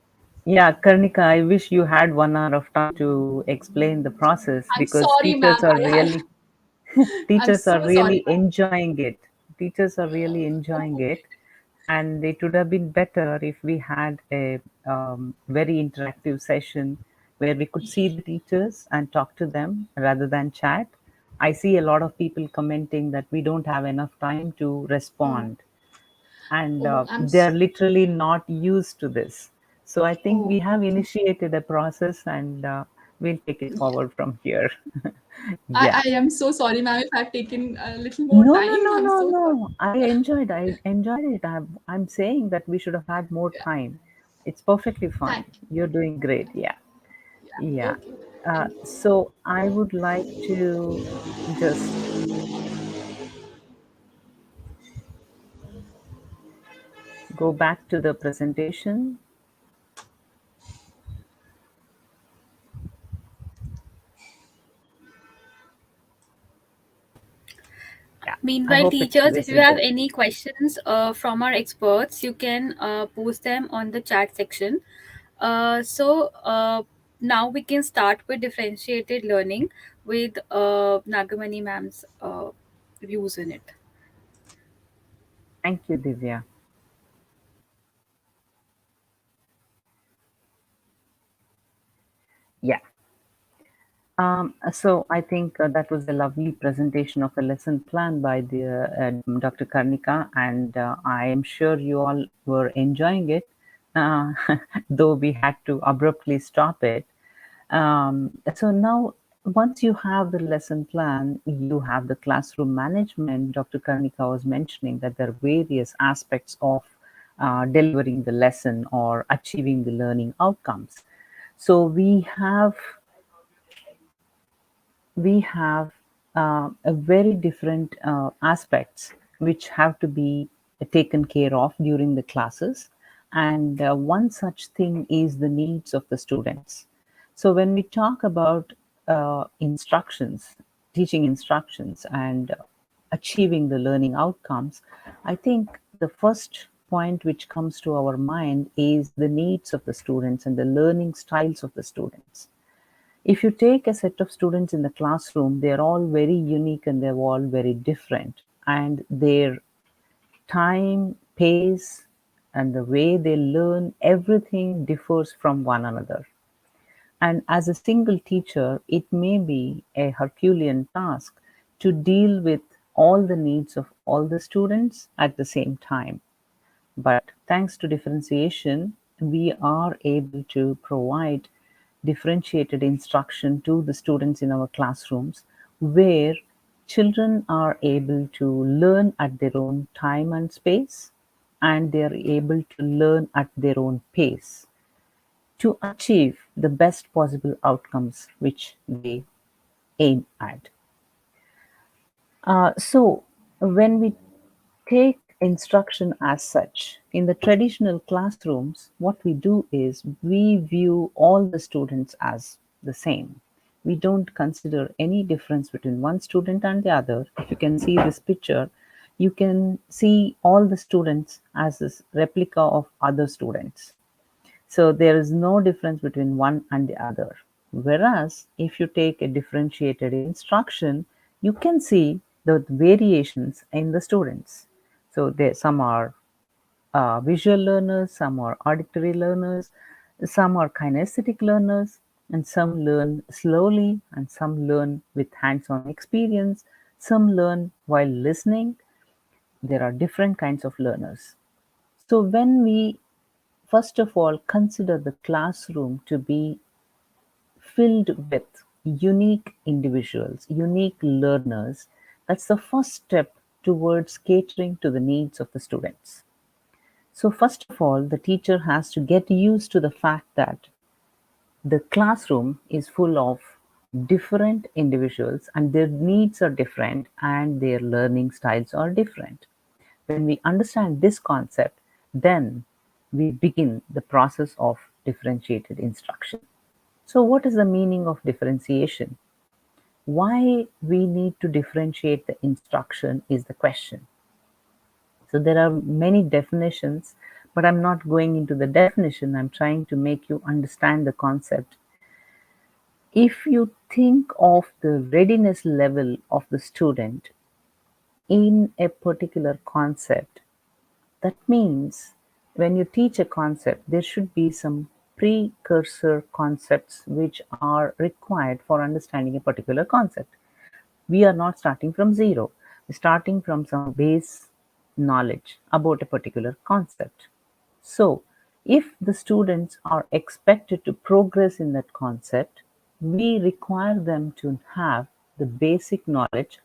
[SPEAKER 1] Yeah, Karnika, I wish you had 1 hour of time to explain the process
[SPEAKER 3] I'm
[SPEAKER 1] because
[SPEAKER 3] sorry, ma'am. I'm
[SPEAKER 1] teachers
[SPEAKER 3] so
[SPEAKER 1] are
[SPEAKER 3] sorry,
[SPEAKER 1] really
[SPEAKER 3] ma'am.
[SPEAKER 1] enjoying it. Teachers are really enjoying it, and it would have been better if we had a very interactive session where we could see the teachers and talk to them rather than chat. I see a lot of people commenting that we don't have enough time to
[SPEAKER 3] Oh,
[SPEAKER 1] respond, and
[SPEAKER 3] oh,
[SPEAKER 1] they are literally not used to this. So I think
[SPEAKER 3] oh,
[SPEAKER 1] we have initiated a process, and we'll take it forward from here. Yeah.
[SPEAKER 3] I am so sorry, ma'am, if I've taken a little more
[SPEAKER 1] No, no,
[SPEAKER 3] time.
[SPEAKER 1] no,
[SPEAKER 3] I'm
[SPEAKER 1] no,
[SPEAKER 3] so sorry.
[SPEAKER 1] no. I enjoyed it. I'm saying that we should have had more
[SPEAKER 3] Yeah.
[SPEAKER 1] time. It's perfectly fine.
[SPEAKER 3] Thank you.
[SPEAKER 1] You're doing great. Yeah.
[SPEAKER 3] Yeah.
[SPEAKER 1] Yeah.
[SPEAKER 3] Okay. Thank you.
[SPEAKER 1] So I would like to just go back to the presentation. Yeah. I
[SPEAKER 2] Meanwhile,
[SPEAKER 1] hope it's
[SPEAKER 2] teachers, if you have
[SPEAKER 1] visible.
[SPEAKER 2] any questions from our experts, you can post them on the chat section. So now we can start with differentiated learning with Nagamani ma'am's views in it.
[SPEAKER 1] Thank you, Divya. Yeah. So I think that was a lovely presentation of a lesson plan by Dr. Karnika, and I am sure you all were enjoying it, uh, though we had to abruptly stop it. So now, once you have the lesson plan, you have the classroom management. Dr. Karnika was mentioning that there are various aspects of delivering the lesson or achieving the learning outcomes. So we have a very different aspects which have to be taken care of during the classes, and one such thing is the needs of the students. So when we talk about instructions, teaching instructions, and achieving the learning outcomes, I think the first point which comes to our mind is the needs of the students and the learning styles of the students. If you take a set of students in the classroom, they're all very unique and they're all very different. And their time, pace, and the way they learn, everything differs from one another. And as a single teacher, it may be a Herculean task to deal with all the needs of all the students at the same time. But thanks to differentiation, we are able to provide differentiated instruction to the students in our classrooms, where children are able to learn at their own time and space, and they are able to learn at their own pace to achieve the best possible outcomes which they aim at. So, when we take instruction as such, in the traditional classrooms, what we do is we view all the students as the same. We don't consider any difference between one student and the other. If you can see this picture, you can see all the students as this replica of other students. So there is no difference between one and the other. Whereas if you take a differentiated instruction, you can see the variations in the students. So there, some are visual learners, some are auditory learners, some are kinesthetic learners, and some learn slowly, and some learn with hands-on experience, some learn while listening. There are different kinds of learners. So when we first of all consider the classroom to be filled with unique individuals, unique learners, That's the first step towards catering to the needs of the students. So, first of all, the teacher has to get used to the fact that the classroom is full of different individuals and their needs are different and their learning styles are different. When we understand this concept, then we begin the process of differentiated instruction. So, what is the meaning of differentiation? Why we need to differentiate the instruction is the question. So, there are many definitions, but I'm not going into the definition. I'm trying to make you understand the concept. If you think of the readiness level of the student in a particular concept, that means when you teach a concept, there should be some precursor concepts which are required for understanding a particular concept. We are not starting from zero, we're starting from some base knowledge about a particular concept. So, if the students are expected to progress in that concept, we require them to have the basic knowledge,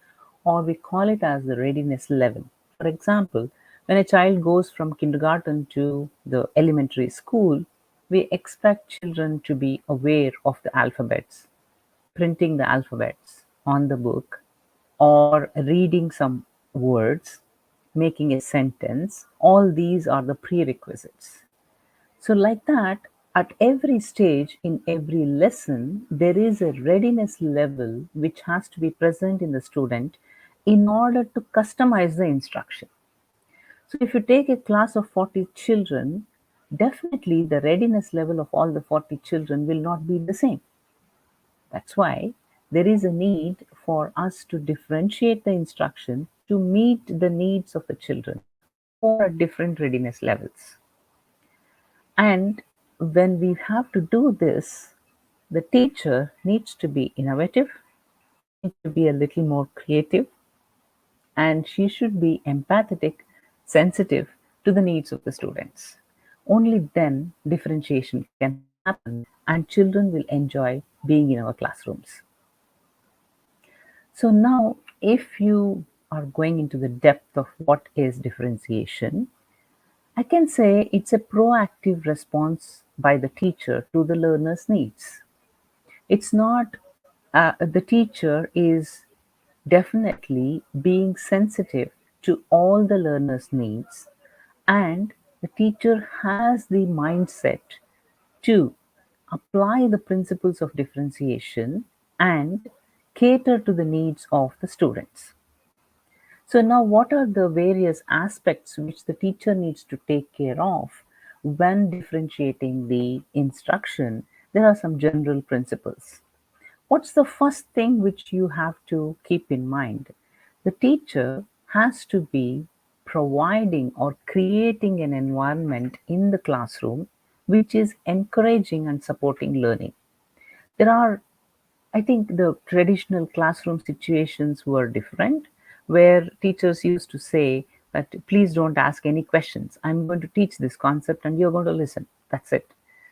[SPEAKER 1] or we call it as the readiness level. For example, when a child goes from kindergarten to the elementary school, we expect children to be aware of the alphabets, printing the alphabets on the book, or reading some words, making a sentence. All these are the prerequisites. So, like that, at every stage in every lesson, there is a readiness level which has to be present in the student in order to customize the instruction. So, if you take a class of 40 children, definitely the readiness level of all the 40 children will not be the same. That's why there is a need for us to differentiate the instruction to meet the needs of the children who are at different readiness levels. And when we have to do this, the teacher needs to be innovative, she needs to be a little more creative, and she should be empathetic, sensitive to the needs of the students. Only then differentiation can happen and children will enjoy being in our classrooms. So now, if you are going into the depth of what is differentiation, I can say it's a proactive response by the teacher to the learner's needs. It's not, the teacher is definitely being sensitive to all the learner's needs, and the teacher has the mindset to apply the principles of differentiation and cater to the needs of the students. So, now what are the various aspects which the teacher needs to take care of when differentiating the instruction? There are some general principles. What's the first thing which you have to keep in mind? The teacher has to be providing or creating an environment in the classroom which is encouraging and supporting learning. There are, I think, the traditional classroom situations were different, where teachers used to say that please don't ask any questions. I'm going to teach this concept and you're going to listen. That's it.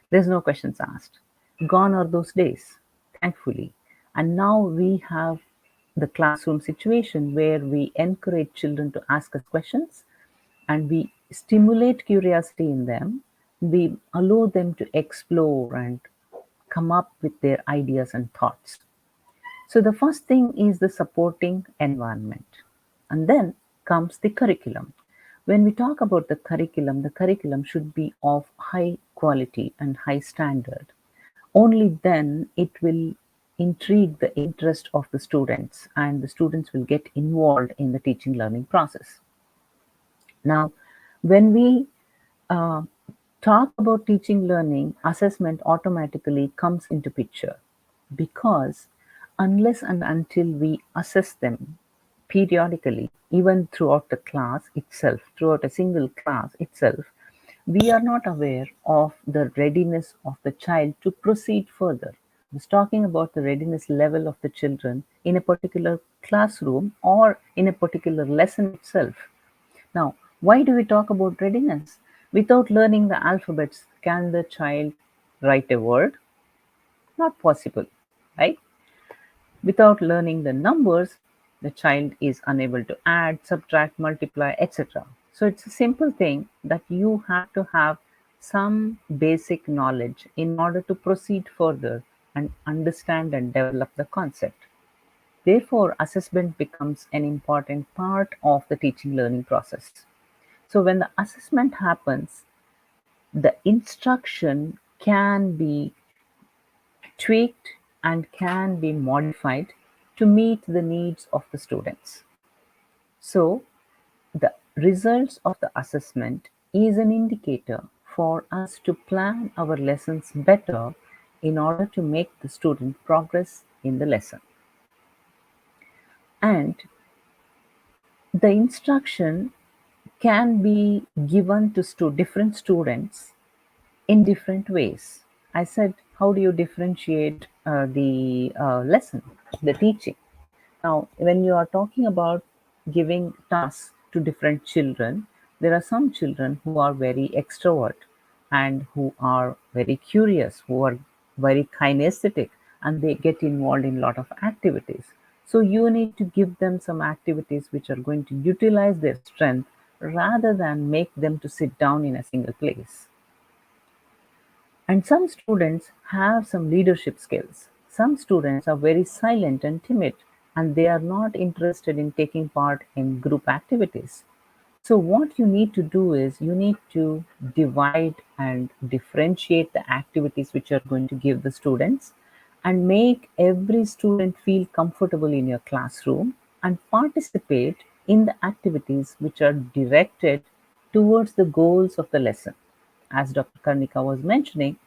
[SPEAKER 1] There's no questions asked. Gone are those days, thankfully. And now we have the classroom situation where we encourage children to ask us questions and we stimulate curiosity in them. We allow them to explore and come up with their ideas and thoughts. So, the first thing is the supporting environment, and then comes the curriculum. When we talk about the curriculum should be of high quality and high standard. Only then it will intrigue the interest of the students, and the students will get involved in the teaching learning process. Now, when we uh, talk about teaching learning, assessment automatically comes into picture, because unless and until we assess them periodically, even throughout the class itself, throughout a single class itself, we are not aware of the readiness of the child to proceed further. I was talking about the readiness level of the children in a particular classroom or in a particular lesson itself. Now, why do we talk about readiness? Without learning the alphabets, can the child write a word? Not possible, right? Without learning the numbers, The child is unable to add, subtract, multiply, etc. So it's a simple thing that you have to have some basic knowledge in order to proceed further and understand and develop the concept. Therefore, assessment becomes an important part of the teaching learning process. So when the assessment happens, the instruction can be tweaked and can be modified to meet the needs of the students. So the results of the assessment is an indicator for us to plan our lessons better in order to make the student progress in the lesson. And the instruction can be given to different students in different ways. I said, how do you differentiate the lesson, the teaching? Now, when you are talking about giving tasks to different children, there are some children who are very extrovert and who are very curious, who are very kinesthetic, and they get involved in a lot of activities. So you need to give them some activities which are going to utilize their strength rather than make them to sit down in a single place. And some students have some leadership skills. Some students are very silent and timid, and they are not interested in taking part in group activities. So, what you need to do is you need to divide and differentiate the activities which you are going to give the students and make every student feel comfortable in your classroom and participate in the activities which are directed towards the goals of the lesson. As Dr. Karnika was mentioning,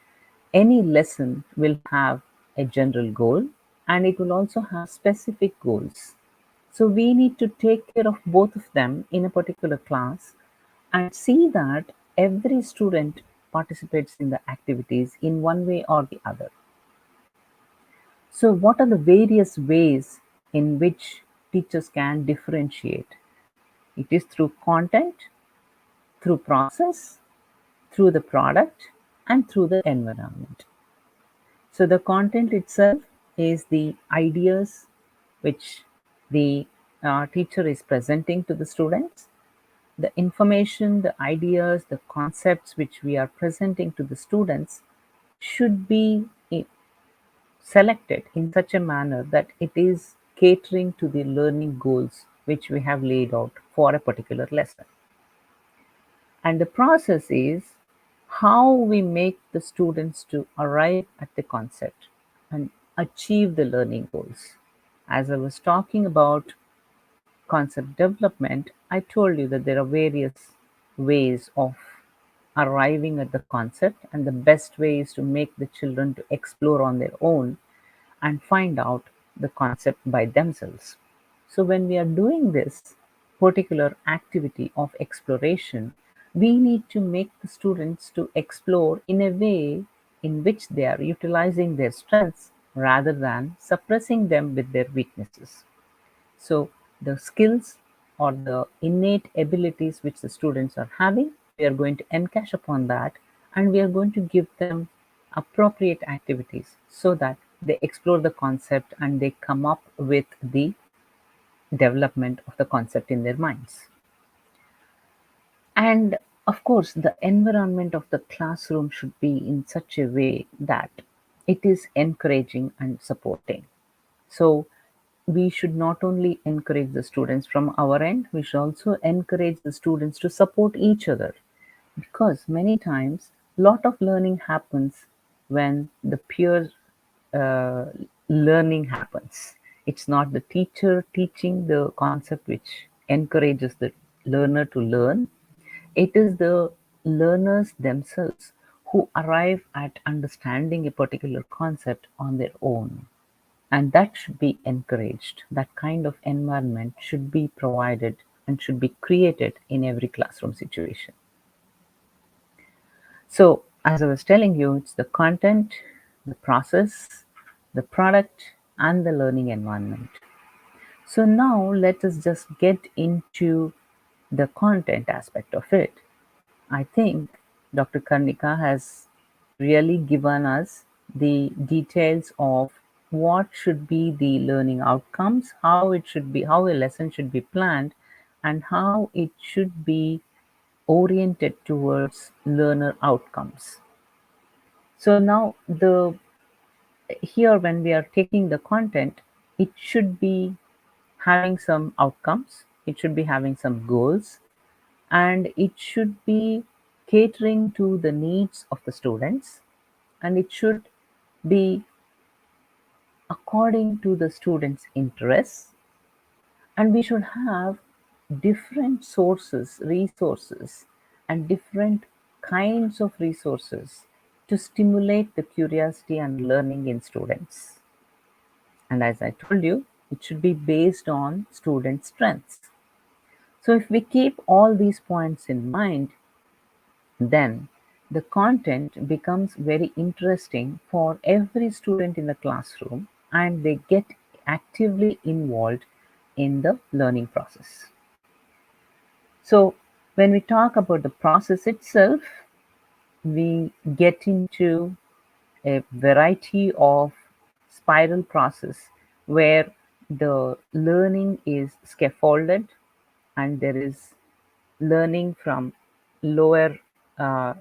[SPEAKER 1] any lesson will have a general goal and it will also have specific goals. So we need to take care of both of them in a particular class and see that every student participates in the activities in one way or the other. So, what are the various ways in which teachers can differentiate? It is through content, through process, through the product, and through the environment. So the content itself is the ideas which the teacher is presenting to the students. The information, the ideas, the concepts which we are presenting to the students should be selected in such a manner that it is catering to the learning goals which we have laid out for a particular lesson. And the process is how we make the students to arrive at the concept and achieve the learning goals. As I was talking about concept development, I told you that there are various ways of arriving at the concept, and the best way is to make the children to explore on their own and find out the concept by themselves. So when we are doing this particular activity of exploration, we need to make the students to explore in a way in which they are utilizing their strengths rather than suppressing them with their weaknesses. So the skills or the innate abilities which the students are having, we are going to encash upon that and we are going to give them appropriate activities so that they explore the concept and they come up with the development of the concept in their minds. And of course, the environment of the classroom should be in such a way that it is encouraging and supporting. So we should not only encourage the students from our end, we should also encourage the students to support each other because many times lot of learning happens when the peer uh, learning happens. It's not the teacher teaching the concept which encourages the learner to learn. It is the learners themselves who arrive at understanding a particular concept on their own. And that should be encouraged. That kind of environment should be provided and should be created in every classroom situation. So, as I was telling you, it's the content, the process, the product, and the learning environment. So, now let us just get into the content aspect of it. I think Dr. Karnika has really given us the details of what should be the learning outcomes, how it should be, how a lesson should be planned, and how it should be oriented towards learner outcomes. So now the here when we are taking the content, it should be having some outcomes, it should be having some goals, and it should be catering to the needs of the students, and it should be according to the students' interests, and we should have different sources, resources, and different kinds of resources to stimulate the curiosity and learning in students. And as I told you, it should be based on student strengths. So if we keep all these points in mind, then the content becomes very interesting for every student in the classroom, and they get actively involved in the learning process. So when we talk about the process itself, we get into a variety of spiral process where the learning is scaffolded, and there is learning from lower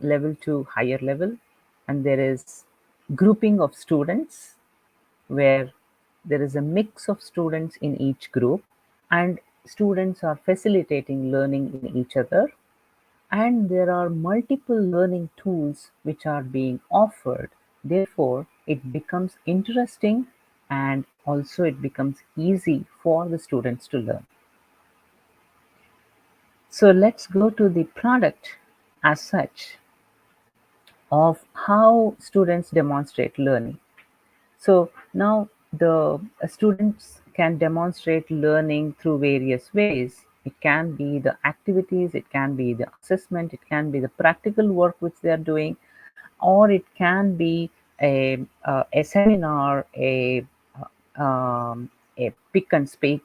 [SPEAKER 1] level to higher level, and there is grouping of students where there is a mix of students in each group, and students are facilitating learning in each other, and there are multiple learning tools which are being offered. Therefore it becomes interesting, and also it becomes easy for the students to learn. So let's go to the product as such of how students demonstrate learning. So now the students can demonstrate learning through various ways. It can be the activities, it can be the assessment, it can be the practical work which they are doing, or it can be a seminar, a pick and speak,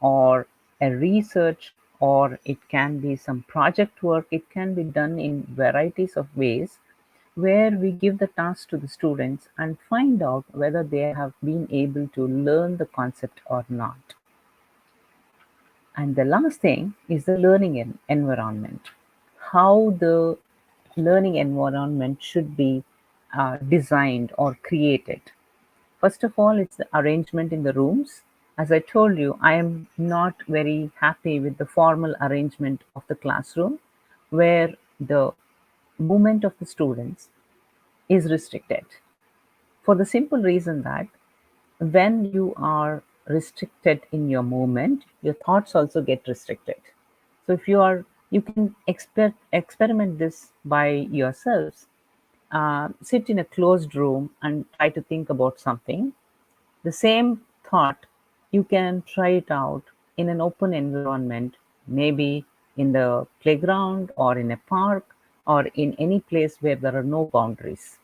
[SPEAKER 1] or a research, or it can be some project work. It can be done in varieties of ways where we give the task to the students and find out whether they have been able to learn the concept or not. And the last thing is the learning environment, how the learning environment should be designed or created. First of all, it's the arrangement in the rooms. As I told you, I am not very happy with the formal arrangement of the classroom where the movement of the students is restricted, for the simple reason that when you are restricted in your movement, your thoughts also get restricted. So if you are, you can experiment this by yourselves. Sit in a closed room and try to think about something. The same thought, you can try it out in an open environment, maybe in the playground or in a park or in any place where there are no boundaries.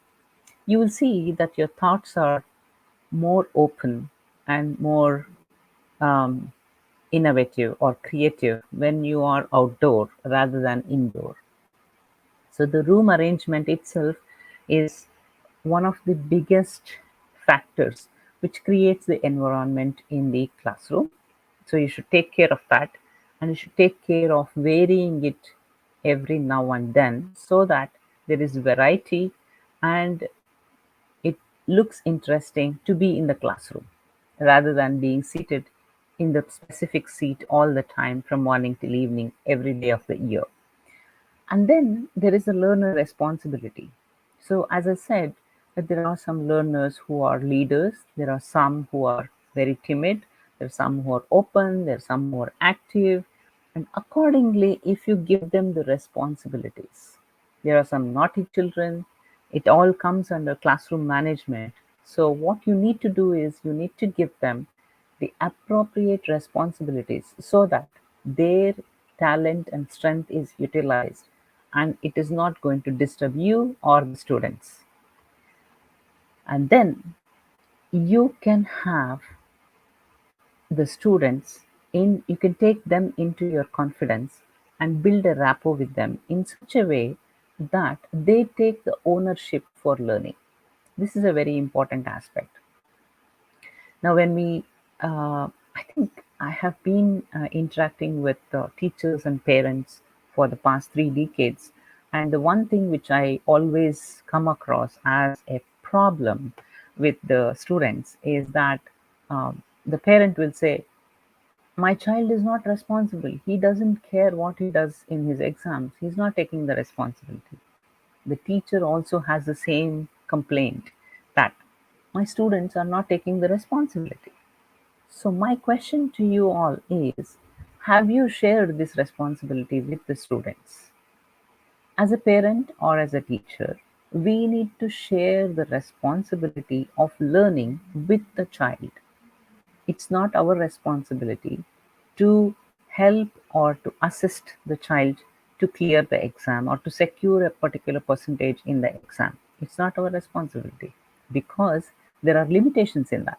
[SPEAKER 1] You will see that your thoughts are more open and more um, innovative or creative when you are outdoor rather than indoor. So the room arrangement itself is one of the biggest factors which creates the environment in the classroom. So you should take care of that, and you should take care of varying it every now and then so that there is variety and it looks interesting to be in the classroom rather than being seated in the specific seat all the time from morning till evening every day of the year. And then there is a learner responsibility. So, as I said, that there are some learners who are leaders, there are some who are very timid, there are some who are open, there are some who are active, and accordingly, if you give them the responsibilities, there are some naughty children, it all comes under classroom management. So, what you need to do is you need to give them the appropriate responsibilities so that their talent and strength is utilized and it is not going to disturb you or the students. And then you can have the students in, you can take them into your confidence and build a rapport with them in such a way that they take the ownership for learning. This is a very important aspect. Now, when we, I think I have been interacting with teachers and parents for the past 3 decades, and the one thing which I always come across as a problem with the students is that the parent will say, my child is not responsible. He doesn't care what he does in his exams. He's not taking the responsibility. The teacher also has the same complaint that my students are not taking the responsibility. So, my question to you all is, have you shared this responsibility with the students? As a parent or as a teacher, we need to share the responsibility of learning with the child. It's not our responsibility to help or to assist the child to clear the exam or to secure a particular percentage in the exam. It's not our responsibility because there are limitations in that.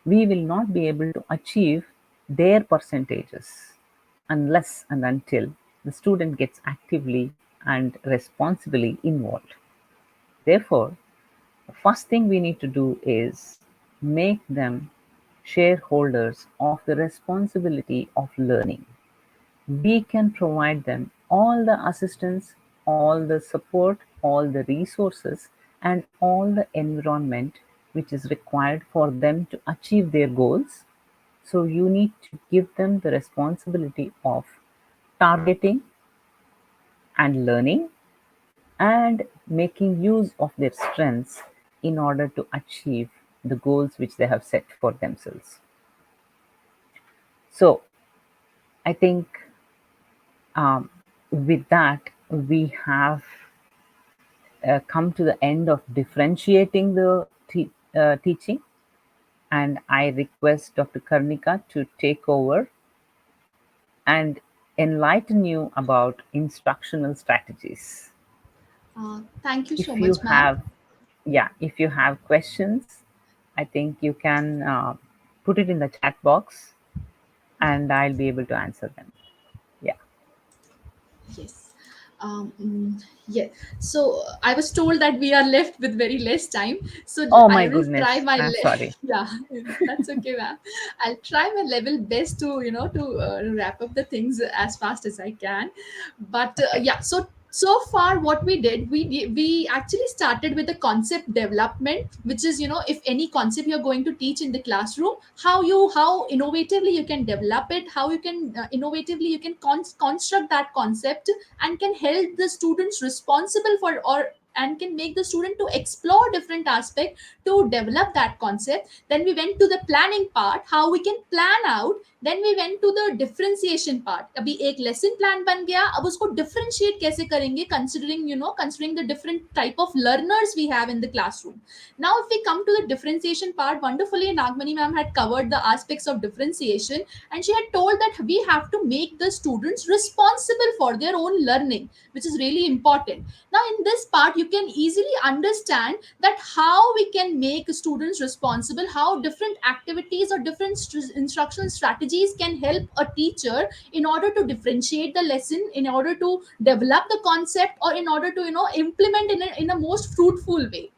[SPEAKER 1] We will not be able to achieve their percentages unless and until the student gets actively and responsibly involved. Therefore, the first thing we need to do is make them shareholders of the responsibility of learning. We can provide them all the assistance, all the support, all the resources, and all the environment which is required for them to achieve their goals. So, you need to give them the responsibility of targeting and learning and making use of their strengths in order to achieve the goals which they have set for themselves. So, I think um, with that, we have come to the end of differentiating the teaching, and I request Dr. Karnika to take over and enlighten you about instructional strategies.
[SPEAKER 3] Thank you so
[SPEAKER 1] If you
[SPEAKER 3] much, ma'am.
[SPEAKER 1] have, yeah, if you have questions, I think you can put it in the chat box and I'll be able to answer them. Yeah.
[SPEAKER 3] Yes. Yeah. So I was told that we are left with very less time. So
[SPEAKER 1] Oh
[SPEAKER 3] I
[SPEAKER 1] my
[SPEAKER 3] will try
[SPEAKER 1] goodness.
[SPEAKER 3] my
[SPEAKER 1] I'm sorry.
[SPEAKER 3] yeah, that's okay, ma'am. I'll try my level best to wrap up the things as fast as I can. But
[SPEAKER 1] Okay.
[SPEAKER 3] yeah, so far what we did, we actually started with the concept development, which is, if any concept you're going to teach in the classroom, how innovatively you can develop it, how you can innovatively you can construct that concept, and can help the students responsible for, or and can make the student to explore different aspect to develop that concept. Then we went to the planning part, how we can plan out. Then we went to the differentiation part, अभी एक lesson plan बन गया, अब उसको differentiate कैसे करेंगे, considering the different type of learners we have in the classroom. Now if we come to the differentiation part, wonderfully Nagmani ma'am had covered the aspects of differentiation, and she had told that we have to make the students responsible for their own learning, which is really important. Now in this part you can easily understand that how we can make students responsible, how different activities or different instruction strategies can help a teacher in order to differentiate the lesson, in order to develop the concept, or in order to implement in a most fruitful way.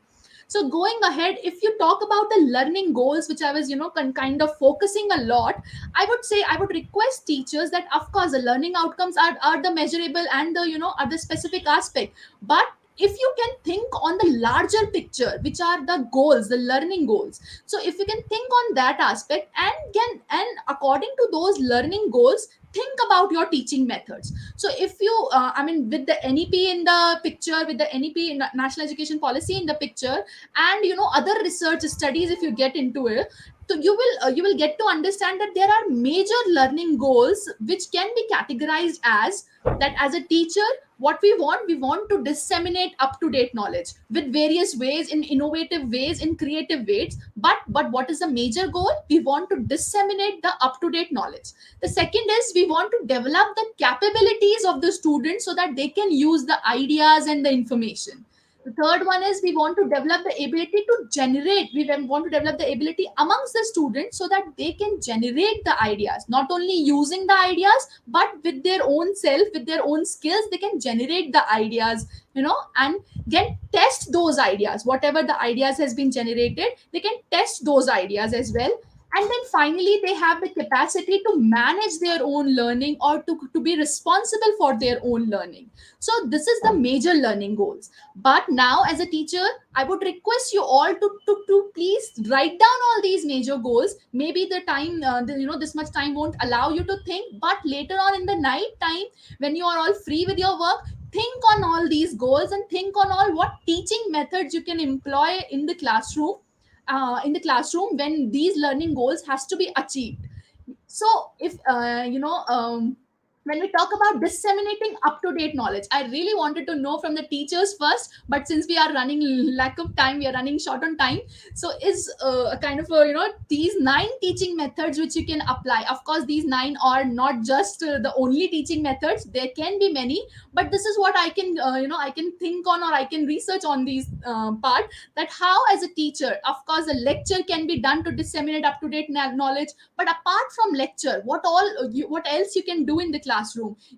[SPEAKER 3] So going ahead, if you talk about the learning goals, which I was kind of focusing a lot, I would say, I would request teachers that of course the learning outcomes are the measurable and the are the specific aspect. But if you can think on the larger picture, which are the goals, the learning goals, so if you can think on that aspect, and according to those learning goals, think about your teaching methods. So if you I mean, with the NEP in the picture, with the NEP, national education policy, in the picture, and other research studies, if you get into it, so you will get to understand that there are major learning goals which can be categorized as that. As a teacher, what we want to disseminate up to date knowledge with various ways, in innovative ways, in creative ways. But what is the major goal? We want to disseminate the up to date knowledge. The second is, we want to develop the capabilities of the students so that they can use the ideas and the information. The third one is we want to develop the ability to generate. We want to develop the ability amongst the students so that they can generate the ideas, not only using the ideas, but with their own self, with their own skills, they can generate the ideas, and get test those ideas. Whatever the ideas has been generated, they can test those ideas as well. And then finally, they have the capacity to manage their own learning, or to be responsible for their own learning. So this is the major learning goals. But now, as a teacher, I would request you all to please write down all these major goals. Maybe the time, this much time won't allow you to think, but later on in the night time, when you are all free with your work, think on all these goals and think on all what teaching methods you can employ in the classroom when these learning goals has to be achieved. So if when we talk about disseminating up to date knowledge, I really wanted to know from the teachers first, but since we are running lack of time, we are running short on time. So is a kind of these 9 teaching methods which you can apply. Of course, these 9 are not just the only teaching methods, there can be many, but this is what I can I can think on, or I can research on these part, that how as a teacher, of course a lecture can be done to disseminate up to date knowledge. But apart from lecture, what else you can do in the classroom?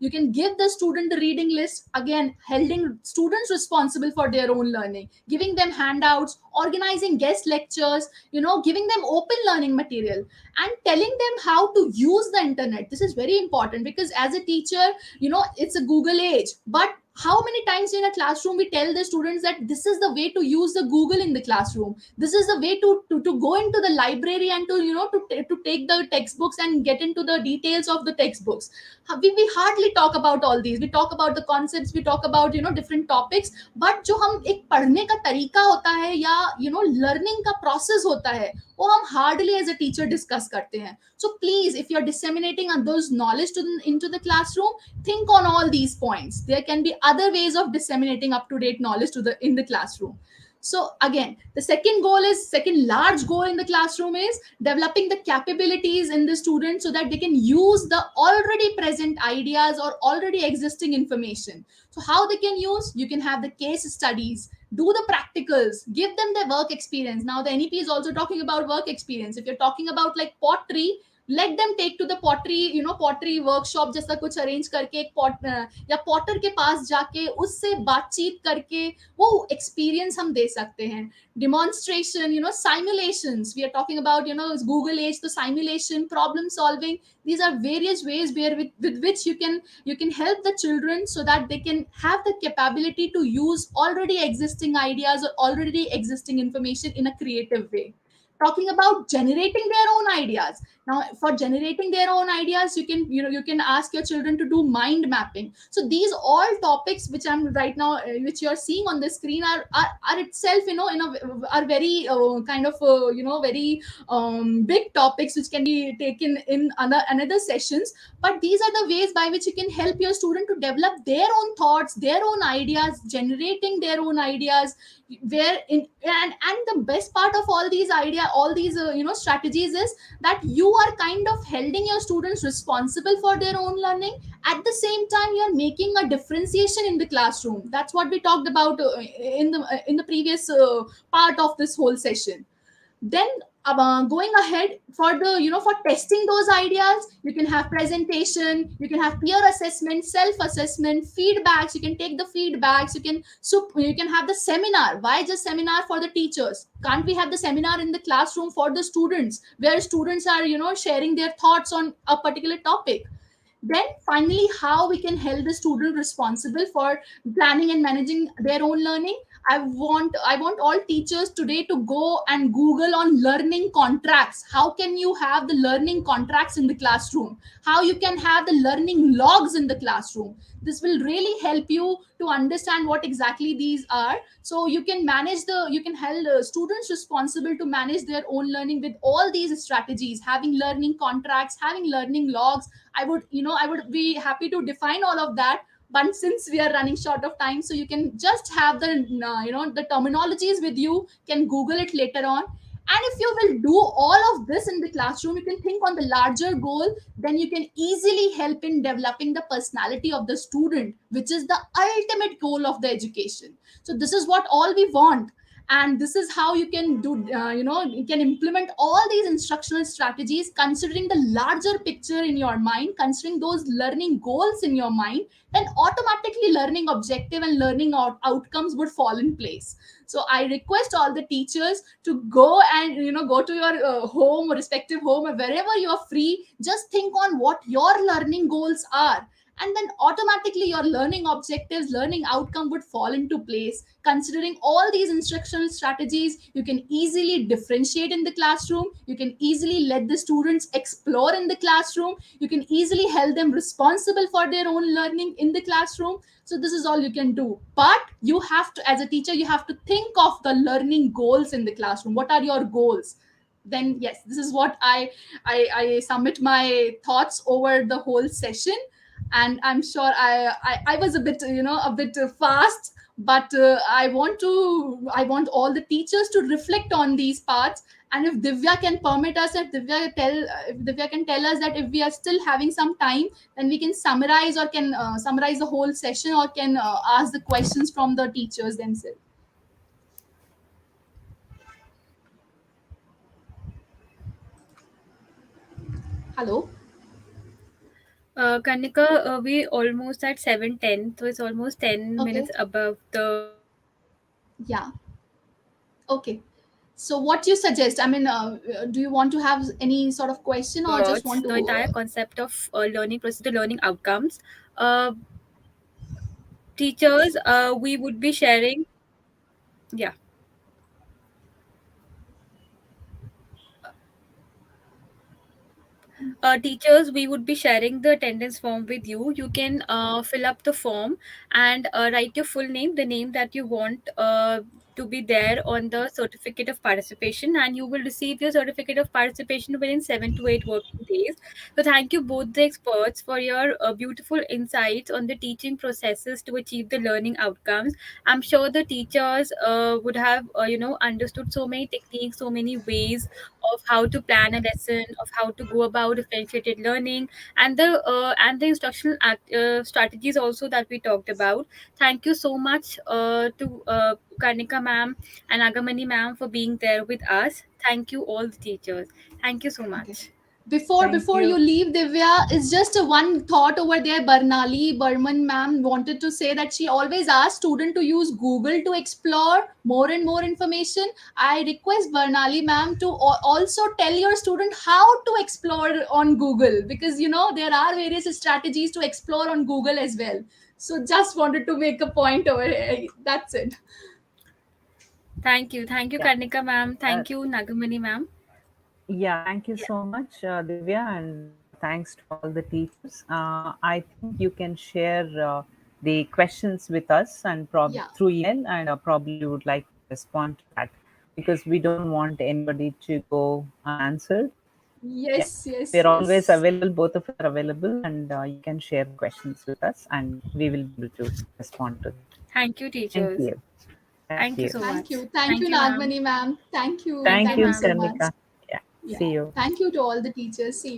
[SPEAKER 3] You can give the student the reading list, again holding students responsible for their own learning, giving them handouts, organizing guest lectures, giving them open learning material, and telling them how to use the internet. This is very important, because as a teacher, it's a Google age. But how many times in a classroom we tell the students that this is the way to use the Google in the classroom, this is the way to go into the library and to take the textbooks and get into the details of the textbooks. We hardly talk about all these. We talk about the concepts, we talk about different topics, but जो हम एक पढ़ने का तरीका होता है, या learning का प्रोसेस होता है, वो हम hardly as a teacher discuss करते हैं. So please, if you're disseminating on those knowledge into the classroom, think on all these points. There can be other ways of disseminating up to date knowledge in the classroom. So again, the second large goal in the classroom is developing the capabilities in the students so that they can use the already present ideas or already existing information. So how they can use? You can have the case studies, do the practicals, give them the work experience. Now the NEP is also talking about work experience. If you're talking about like pottery, let them take to the pottery workshop जैसा कुछ arrange करके एक या Potter के पास जाके उससे बातचीत करके वो एक्सपीरियंस हम दे सकते हैं. Demonstration, simulations. We are talking about Google age, the simulation, problem solving. These are various ways with which you can help the children so that they can have the capability to use already existing ideas or already existing information in a creative way. Talking about generating their own ideas. Now for generating their own ideas, you can ask your children to do mind mapping. So these all topics which I'm right now which you're seeing on the screen are itself are very kind of very big topics which can be taken in another sessions. But these are the ways by which you can help your student to develop their own thoughts, their own ideas, generating their own ideas. Where in and the best part of all these strategies is that you are kind of holding your students responsible for their own learning. At the same time, you are making a differentiation in the classroom. That's what we talked about in the previous part of this whole session. Then going ahead for the for testing those ideas, you can have presentation, you can have peer assessment, self assessment, feedbacks. You can take the feedbacks. You can have the seminar. Why just seminar for the teachers? Can't we have the seminar in the classroom for the students, where students are sharing their thoughts on a particular topic? Then finally, how we can hold the student responsible for planning and managing their own learning. I want all teachers today to go and Google on learning contracts. How can you have the learning contracts in the classroom? How you can have the learning logs in the classroom? This will really help you to understand what exactly these are. So you can hold students responsible to manage their own learning with all these strategies, having learning contracts, having learning logs. I would be happy to define all of that, but since we are running short of time, so you can just have the the terminologies with you, can Google it later on. And if you will do all of this in the classroom, you can think on the larger goal, then you can easily help in developing the personality of the student, which is the ultimate goal of the education. So this is what all we want. And this is how you can do, you can implement all these instructional strategies considering the larger picture in your mind, considering those learning goals in your mind. Then automatically learning objective and learning outcomes would fall in place. So I request all the teachers to go and go to your home or respective home, or wherever you are free, just think on what your learning goals are, and then automatically your learning objectives, learning outcome would fall into place. Considering all these instructional strategies, you can easily differentiate in the classroom, you can easily let the students explore in the classroom, you can easily hold them responsible for their own learning in the classroom. So this is all you can do. But you have to, as a teacher, you have to think of the learning goals in the classroom. What are your goals? Then yes, this is what I submit my thoughts over the whole session. And I'm sure I was a bit, a bit fast, but I want all the teachers to reflect on these parts. And if Divya can permit us, if Divya can tell us that if we are still having some time, then we can summarize, or can summarize the whole session, or can ask the questions from the teachers themselves. Hello.
[SPEAKER 2] Kanika, we almost at 7:10, so it's almost 10 minutes
[SPEAKER 3] Okay.
[SPEAKER 2] above the
[SPEAKER 3] Yeah. Okay. So what you suggest? I mean, do you want to have any sort of question, or just
[SPEAKER 2] words,
[SPEAKER 3] want
[SPEAKER 2] the
[SPEAKER 3] to?
[SPEAKER 2] entire concept of learning process, the learning outcomes. Uh, Teachers, we would be sharing, yeah. Teachers, we would be sharing the attendance form with you. You can fill up the form and write your full name, the name that you want to be there on the certificate of participation, and you will receive your certificate of participation within 7 to 8 working days. So, thank you both the experts for your beautiful insights on the teaching processes to achieve the learning outcomes. I'm sure the teachers would have, understood so many techniques, so many ways of how to plan a lesson, of how to go about differentiated learning, and the instructional strategies also that we talked about. Thank you so much to Karnika ma'am and Agamani ma'am for being there with us. Thank you all the teachers. Thank you so
[SPEAKER 3] Okay.
[SPEAKER 2] much.
[SPEAKER 1] Thank
[SPEAKER 3] Before you
[SPEAKER 1] you.
[SPEAKER 3] leave, Divya, it's just a one thought over there. Barnali Burman ma'am wanted to say that she always asks student to use Google to explore more and more information. I request Barnali ma'am to also tell your student how to explore on Google, because there are various strategies to explore on Google as well. So just wanted to make a point over here. That's it.
[SPEAKER 2] Thank you. Thank you,
[SPEAKER 1] Yeah.
[SPEAKER 2] Karnika ma'am.
[SPEAKER 1] Uh,
[SPEAKER 2] Thank you, Nagamani ma'am.
[SPEAKER 1] yeah, thank you so much, Divya, and thanks to all the teachers. I think you can share the questions with us and
[SPEAKER 3] Yeah.
[SPEAKER 1] through email, and probably we would like to respond to that because we don't want anybody to go unanswered. Yeah,
[SPEAKER 3] Yes, yes,
[SPEAKER 1] we're always
[SPEAKER 3] yes.
[SPEAKER 1] available. Both of us are available, and you can share the questions with us, and we will be able to respond to that.
[SPEAKER 2] Thank you,
[SPEAKER 1] Thank
[SPEAKER 2] teachers.
[SPEAKER 1] you. Thank
[SPEAKER 2] Thank you
[SPEAKER 1] you.
[SPEAKER 2] so
[SPEAKER 3] Thank
[SPEAKER 2] much.
[SPEAKER 3] you. Thank
[SPEAKER 2] Thank
[SPEAKER 3] you,
[SPEAKER 2] you, ma'am.
[SPEAKER 3] Nagmani ma'am. Thank you.
[SPEAKER 2] Thank
[SPEAKER 1] Thank
[SPEAKER 2] you,
[SPEAKER 3] Thank
[SPEAKER 1] you,
[SPEAKER 3] you
[SPEAKER 2] ma'am.
[SPEAKER 3] so much.
[SPEAKER 1] Karnika. Yeah.
[SPEAKER 3] Yeah.
[SPEAKER 1] See you.
[SPEAKER 3] Thank you to all the teachers. See